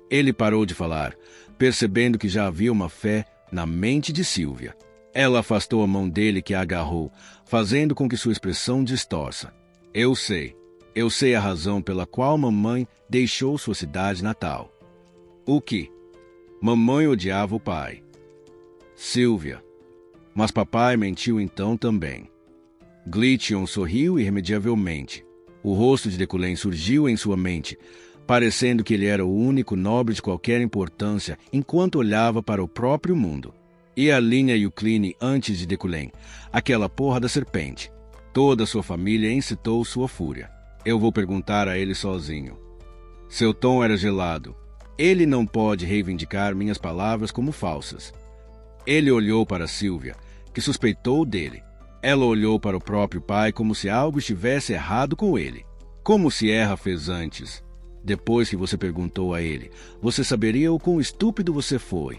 S1: Ele parou de falar, percebendo que já havia uma fé na mente de Sylvia. Ela afastou a mão dele que a agarrou, fazendo com que sua expressão distorça. Eu sei a razão pela qual mamãe deixou sua cidade natal. O que? Mamãe odiava o pai. Sylvia. Mas papai mentiu então também. Glytion sorriu irremediavelmente. O rosto de Deculain surgiu em sua mente, parecendo que ele era o único nobre de qualquer importância enquanto olhava para o próprio mundo. E a linha Euclide antes de Deculain, aquela porra da serpente. Toda sua família incitou sua fúria. Eu vou perguntar a ele sozinho. Seu tom era gelado. Ele não pode reivindicar minhas palavras como falsas. Ele olhou para Sylvia, que suspeitou dele. Ela olhou para o próprio pai como se algo estivesse errado com ele. Como Sierra fez antes. Depois que você perguntou a ele, você saberia o quão estúpido você foi.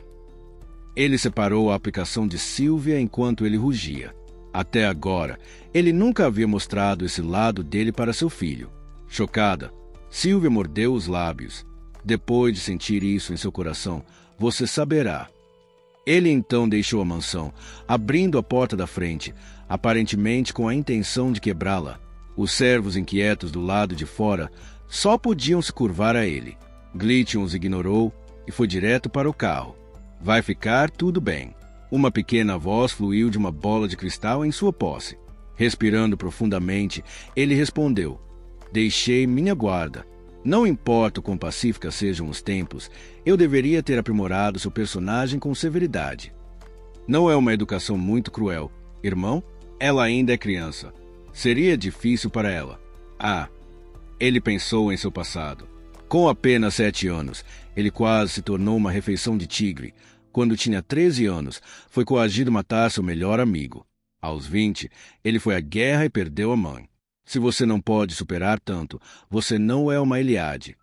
S1: Ele separou a aplicação de Sylvia enquanto ele rugia. Até agora, ele nunca havia mostrado esse lado dele para seu filho. Chocada, Sylvia mordeu os lábios. Depois de sentir isso em seu coração, você saberá. Ele então deixou a mansão, abrindo a porta da frente, aparentemente com a intenção de quebrá-la. Os servos inquietos do lado de fora só podiam se curvar a ele. Glytion os ignorou e foi direto para o carro. Vai ficar tudo bem. Uma pequena voz fluiu de uma bola de cristal em sua posse. Respirando profundamente, ele respondeu: Deixei minha guarda. Não importa o quão pacíficas sejam os tempos, eu deveria ter aprimorado seu personagem com severidade. Não é uma educação muito cruel, irmão? Ela ainda é criança. Seria difícil para ela. Ele pensou em seu passado. Com apenas 7 anos, ele quase se tornou uma refeição de tigre. Quando tinha 13 anos, foi coagido a matar seu melhor amigo. Aos 20, ele foi à guerra e perdeu a mãe. Se você não pode superar tanto, você não é uma Ilíade.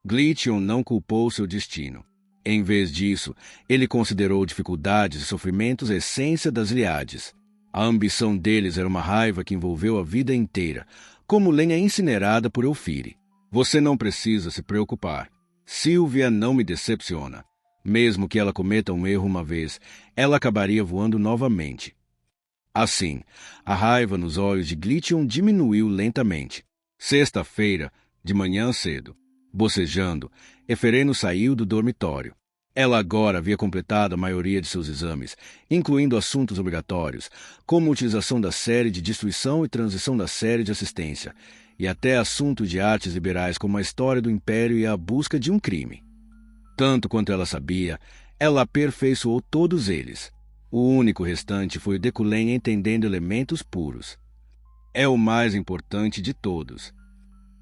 S1: Glytion não culpou seu destino. Em vez disso, ele considerou dificuldades e sofrimentos a essência das Ilíades. A ambição deles era uma raiva que envolveu a vida inteira, como lenha incinerada por Eufire. Você não precisa se preocupar. Sylvia não me decepciona. Mesmo que ela cometa um erro uma vez, ela acabaria voando novamente. Assim, a raiva nos olhos de Glytion diminuiu lentamente. Sexta-feira, de manhã cedo. Bocejando, Efereno saiu do dormitório. Ela agora havia completado a maioria de seus exames, incluindo assuntos obrigatórios, como a utilização da série de destruição e transição da série de assistência, e até assuntos de artes liberais como a história do Império e a busca de um crime. Tanto quanto ela sabia, ela aperfeiçoou todos eles. O único restante foi o Deculain entendendo elementos puros. É o mais importante de todos.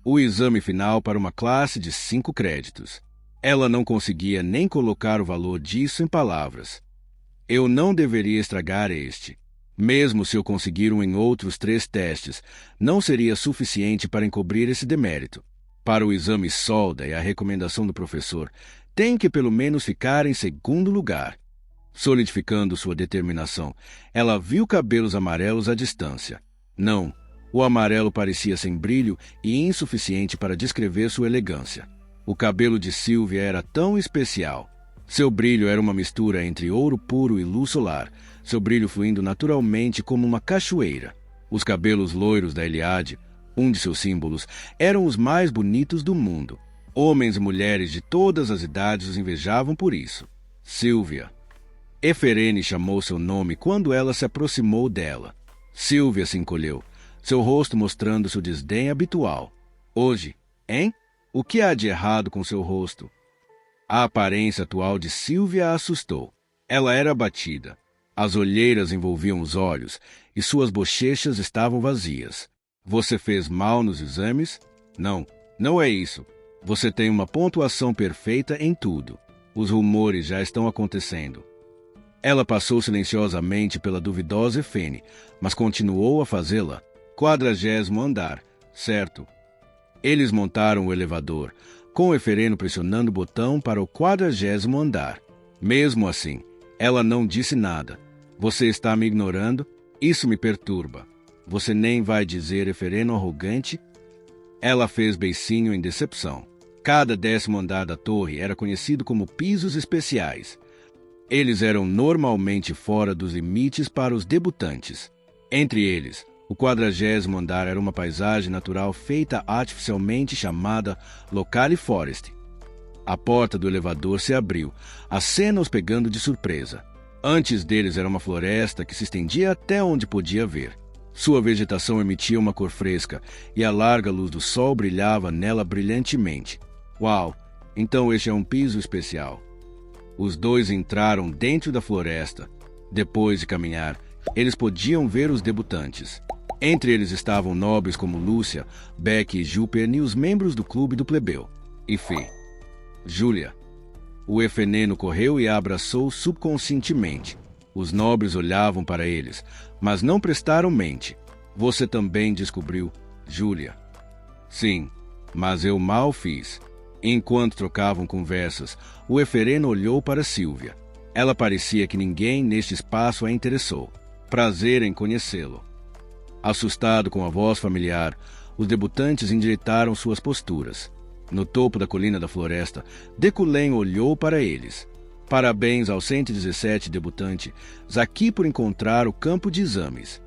S1: O exame final para uma classe de 5 créditos. Ela não conseguia nem colocar o valor disso em palavras. Eu não deveria estragar este. Mesmo se o conseguiram em outros 3 testes, não seria suficiente para encobrir esse demérito. Para o exame solda e a recomendação do professor, tem que pelo menos ficar em segundo lugar. Solidificando sua determinação, ela viu cabelos amarelos à distância. Não, o amarelo parecia sem brilho e insuficiente para descrever sua elegância. O cabelo de Sylvia era tão especial. Seu brilho era uma mistura entre ouro puro e luz solar, seu brilho fluindo naturalmente como uma cachoeira. Os cabelos loiros da Eliade, um de seus símbolos, eram os mais bonitos do mundo. Homens e mulheres de todas as idades os invejavam por isso. Sylvia. Eferene chamou seu nome quando ela se aproximou dela. Sylvia se encolheu, seu rosto mostrando seu desdém habitual. Hoje, hein? O que há de errado com seu rosto? A aparência atual de Sylvia a assustou. Ela era abatida. As olheiras envolviam os olhos e suas bochechas estavam vazias. Você fez mal nos exames? Não, não é isso. Você tem uma pontuação perfeita em tudo. Os rumores já estão acontecendo. Ela passou silenciosamente pela duvidosa Efene, mas continuou a fazê-la. 40º andar, certo? Eles montaram o elevador, com o Efereno pressionando o botão para o 40º andar. Mesmo assim, ela não disse nada. Você está me ignorando? Isso me perturba. Você nem vai dizer Efereno arrogante? Ela fez beicinho em decepção. Cada 10º andar da torre era conhecido como pisos especiais. Eles eram normalmente fora dos limites para os debutantes. Entre eles, o 40º andar era uma paisagem natural feita artificialmente chamada Locale Forest. A porta do elevador se abriu, a cena os pegando de surpresa. Antes deles era uma floresta que se estendia até onde podia ver. Sua vegetação emitia uma cor fresca e a larga luz do sol brilhava nela brilhantemente. Uau! Então este é um piso especial. Os dois entraram dentro da floresta. Depois de caminhar, eles podiam ver os debutantes. Entre eles estavam nobres como Lúcia, Beck e Júper e os membros do clube do plebeu. E Fê. Júlia. O Efeneno correu e a abraçou subconscientemente. Os nobres olhavam para eles, mas não prestaram mente. Você também descobriu, Júlia. Sim, mas eu mal fiz. Enquanto trocavam conversas, o Efereno olhou para Sylvia. Ela parecia que ninguém neste espaço a interessou. Prazer em conhecê-lo. Assustado com a voz familiar, os debutantes endireitaram suas posturas. No topo da colina da floresta, Deculém olhou para eles. Parabéns ao 117 debutante, Zaqui por encontrar o campo de exames.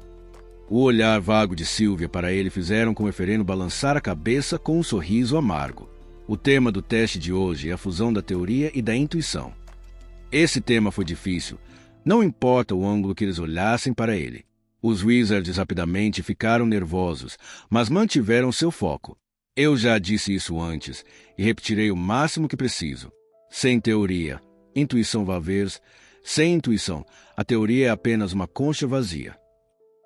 S1: O olhar vago de Sylvia para ele fizeram com o Efereno balançar a cabeça com um sorriso amargo. O tema do teste de hoje é a fusão da teoria e da intuição. Esse tema foi difícil. Não importa o ângulo que eles olhassem para ele. Os Wizards rapidamente ficaram nervosos, mas mantiveram seu foco. Eu já disse isso antes, e repetirei o máximo que preciso. Sem teoria, intuição Valvers. Sem intuição, a teoria é apenas uma concha vazia.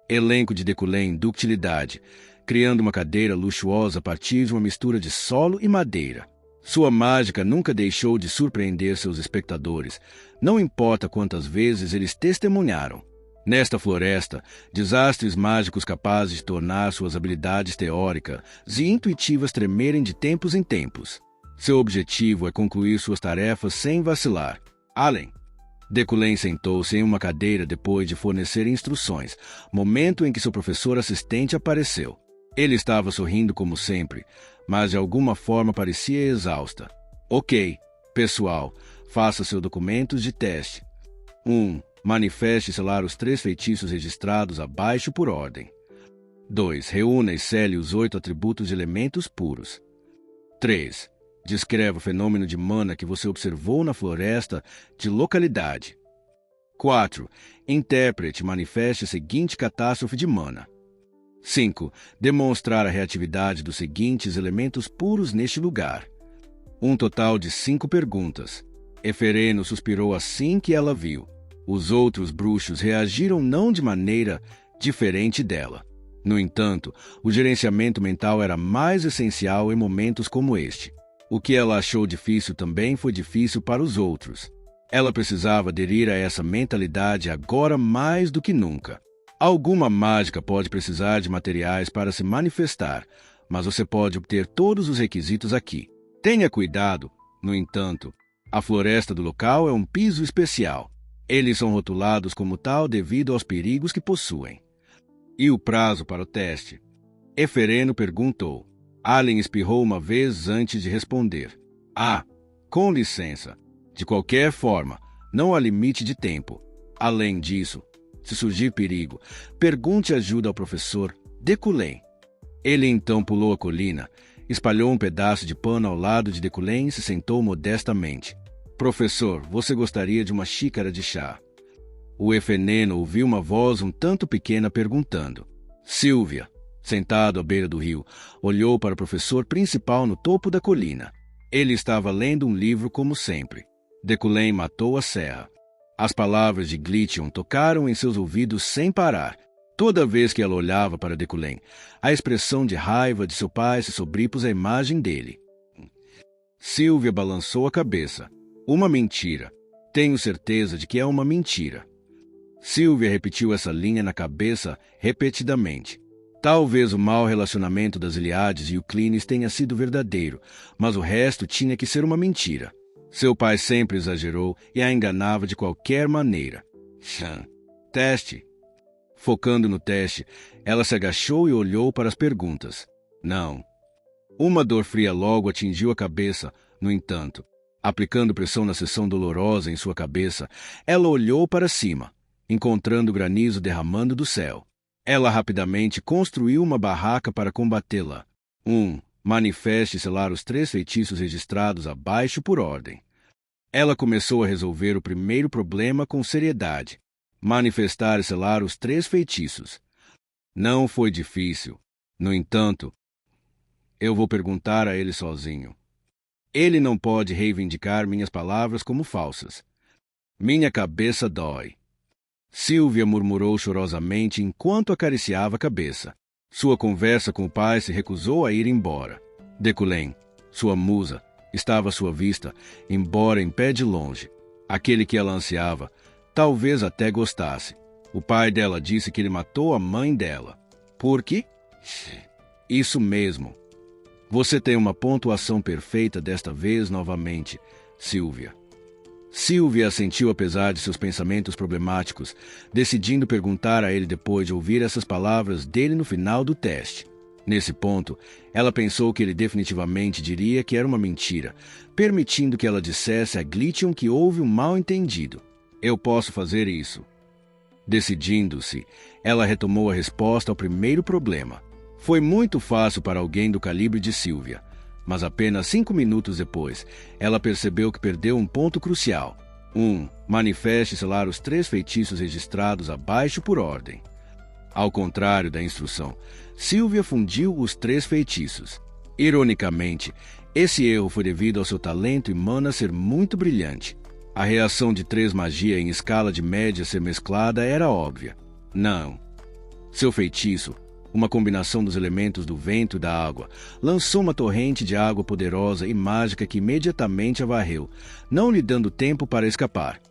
S1: Elenco de Deculém, ductilidade, criando uma cadeira luxuosa a partir de uma mistura de solo e madeira. Sua mágica nunca deixou de surpreender seus espectadores, não importa quantas vezes eles testemunharam. Nesta floresta, desastres mágicos capazes de tornar suas habilidades teóricas e intuitivas tremerem de tempos em tempos. Seu objetivo é concluir suas tarefas sem vacilar. Além. Deculém sentou-se em uma cadeira depois de fornecer instruções, momento em que seu professor assistente apareceu. Ele estava sorrindo como sempre, mas de alguma forma parecia exausta. Ok, pessoal, faça seus documentos de teste. 1. Manifeste e selar os 3 feitiços registrados abaixo por ordem. 2. Reúna e sele os 8 atributos de elementos puros. 3. Descreva o fenômeno de mana que você observou na floresta de localidade. 4. Interprete e manifeste a seguinte catástrofe de mana. 5. Demonstrar a reatividade dos seguintes elementos puros neste lugar. Um total de 5 perguntas. Efereno suspirou assim que ela viu. Os outros bruxos reagiram não de maneira diferente dela. No entanto, o gerenciamento mental era mais essencial em momentos como este. O que ela achou difícil também foi difícil para os outros. Ela precisava aderir a essa mentalidade agora mais do que nunca. Alguma mágica pode precisar de materiais para se manifestar, mas você pode obter todos os requisitos aqui. Tenha cuidado, no entanto, a floresta do local é um piso especial. Eles são rotulados como tal devido aos perigos que possuem. E o prazo para o teste? Efereno perguntou. Allen espirrou uma vez antes de responder. Com licença. De qualquer forma, não há limite de tempo. Além disso, se surgir perigo, pergunte ajuda ao professor Decullen. Ele então pulou a colina, espalhou um pedaço de pano ao lado de Decullen e se sentou modestamente. Professor, você gostaria de uma xícara de chá? O Efereno ouviu uma voz um tanto pequena perguntando. Sylvia, sentado à beira do rio, olhou para o professor principal no topo da colina. Ele estava lendo um livro como sempre. Decullen matou a serra. As palavras de Glytion tocaram em seus ouvidos sem parar. Toda vez que ela olhava para Decullen, a expressão de raiva de seu pai se sobrepôs à imagem dele. Sylvia balançou a cabeça. Uma mentira. Tenho certeza de que é uma mentira. Sylvia repetiu essa linha na cabeça repetidamente. Talvez o mau relacionamento das Iliades e o Clinis tenha sido verdadeiro, mas o resto tinha que ser uma mentira. Seu pai sempre exagerou e a enganava de qualquer maneira. Teste. Focando no teste, ela se agachou e olhou para as perguntas. Não. Uma dor fria logo atingiu a cabeça, no entanto. Aplicando pressão na seção dolorosa em sua cabeça, ela olhou para cima, encontrando granizo derramando do céu. Ela rapidamente construiu uma barraca para combatê-la. Manifeste e selar os 3 feitiços registrados abaixo por ordem. Ela começou a resolver o primeiro problema com seriedade. Manifestar e selar os 3 feitiços. Não foi difícil. No entanto, eu vou perguntar a ele sozinho. Ele não pode reivindicar minhas palavras como falsas. Minha cabeça dói. Sylvia murmurou chorosamente enquanto acariciava a cabeça. Sua conversa com o pai se recusou a ir embora. Decullen, sua musa, estava à sua vista, embora em pé de longe. Aquele que ela ansiava, talvez até gostasse. O pai dela disse que ele matou a mãe dela. Por quê? Isso mesmo. Você tem uma pontuação perfeita desta vez novamente, Sylvia. Sylvia assentiu apesar de seus pensamentos problemáticos, decidindo perguntar a ele depois de ouvir essas palavras dele no final do teste. Nesse ponto, ela pensou que ele definitivamente diria que era uma mentira, permitindo que ela dissesse a Glytion que houve um mal-entendido. Eu posso fazer isso. Decidindo-se, ela retomou a resposta ao primeiro problema. Foi muito fácil para alguém do calibre de Sylvia, mas apenas 5 minutos depois, ela percebeu que perdeu um ponto crucial. Manifeste e selar os 3 feitiços registrados abaixo por ordem. Ao contrário da instrução, Sylvia fundiu os 3 feitiços. Ironicamente, esse erro foi devido ao seu talento e mana ser muito brilhante. A reação de 3 magia em escala de média ser mesclada era óbvia. Não. Seu feitiço, uma combinação dos elementos do vento e da água, lançou uma torrente de água poderosa e mágica que imediatamente a varreu, não lhe dando tempo para escapar.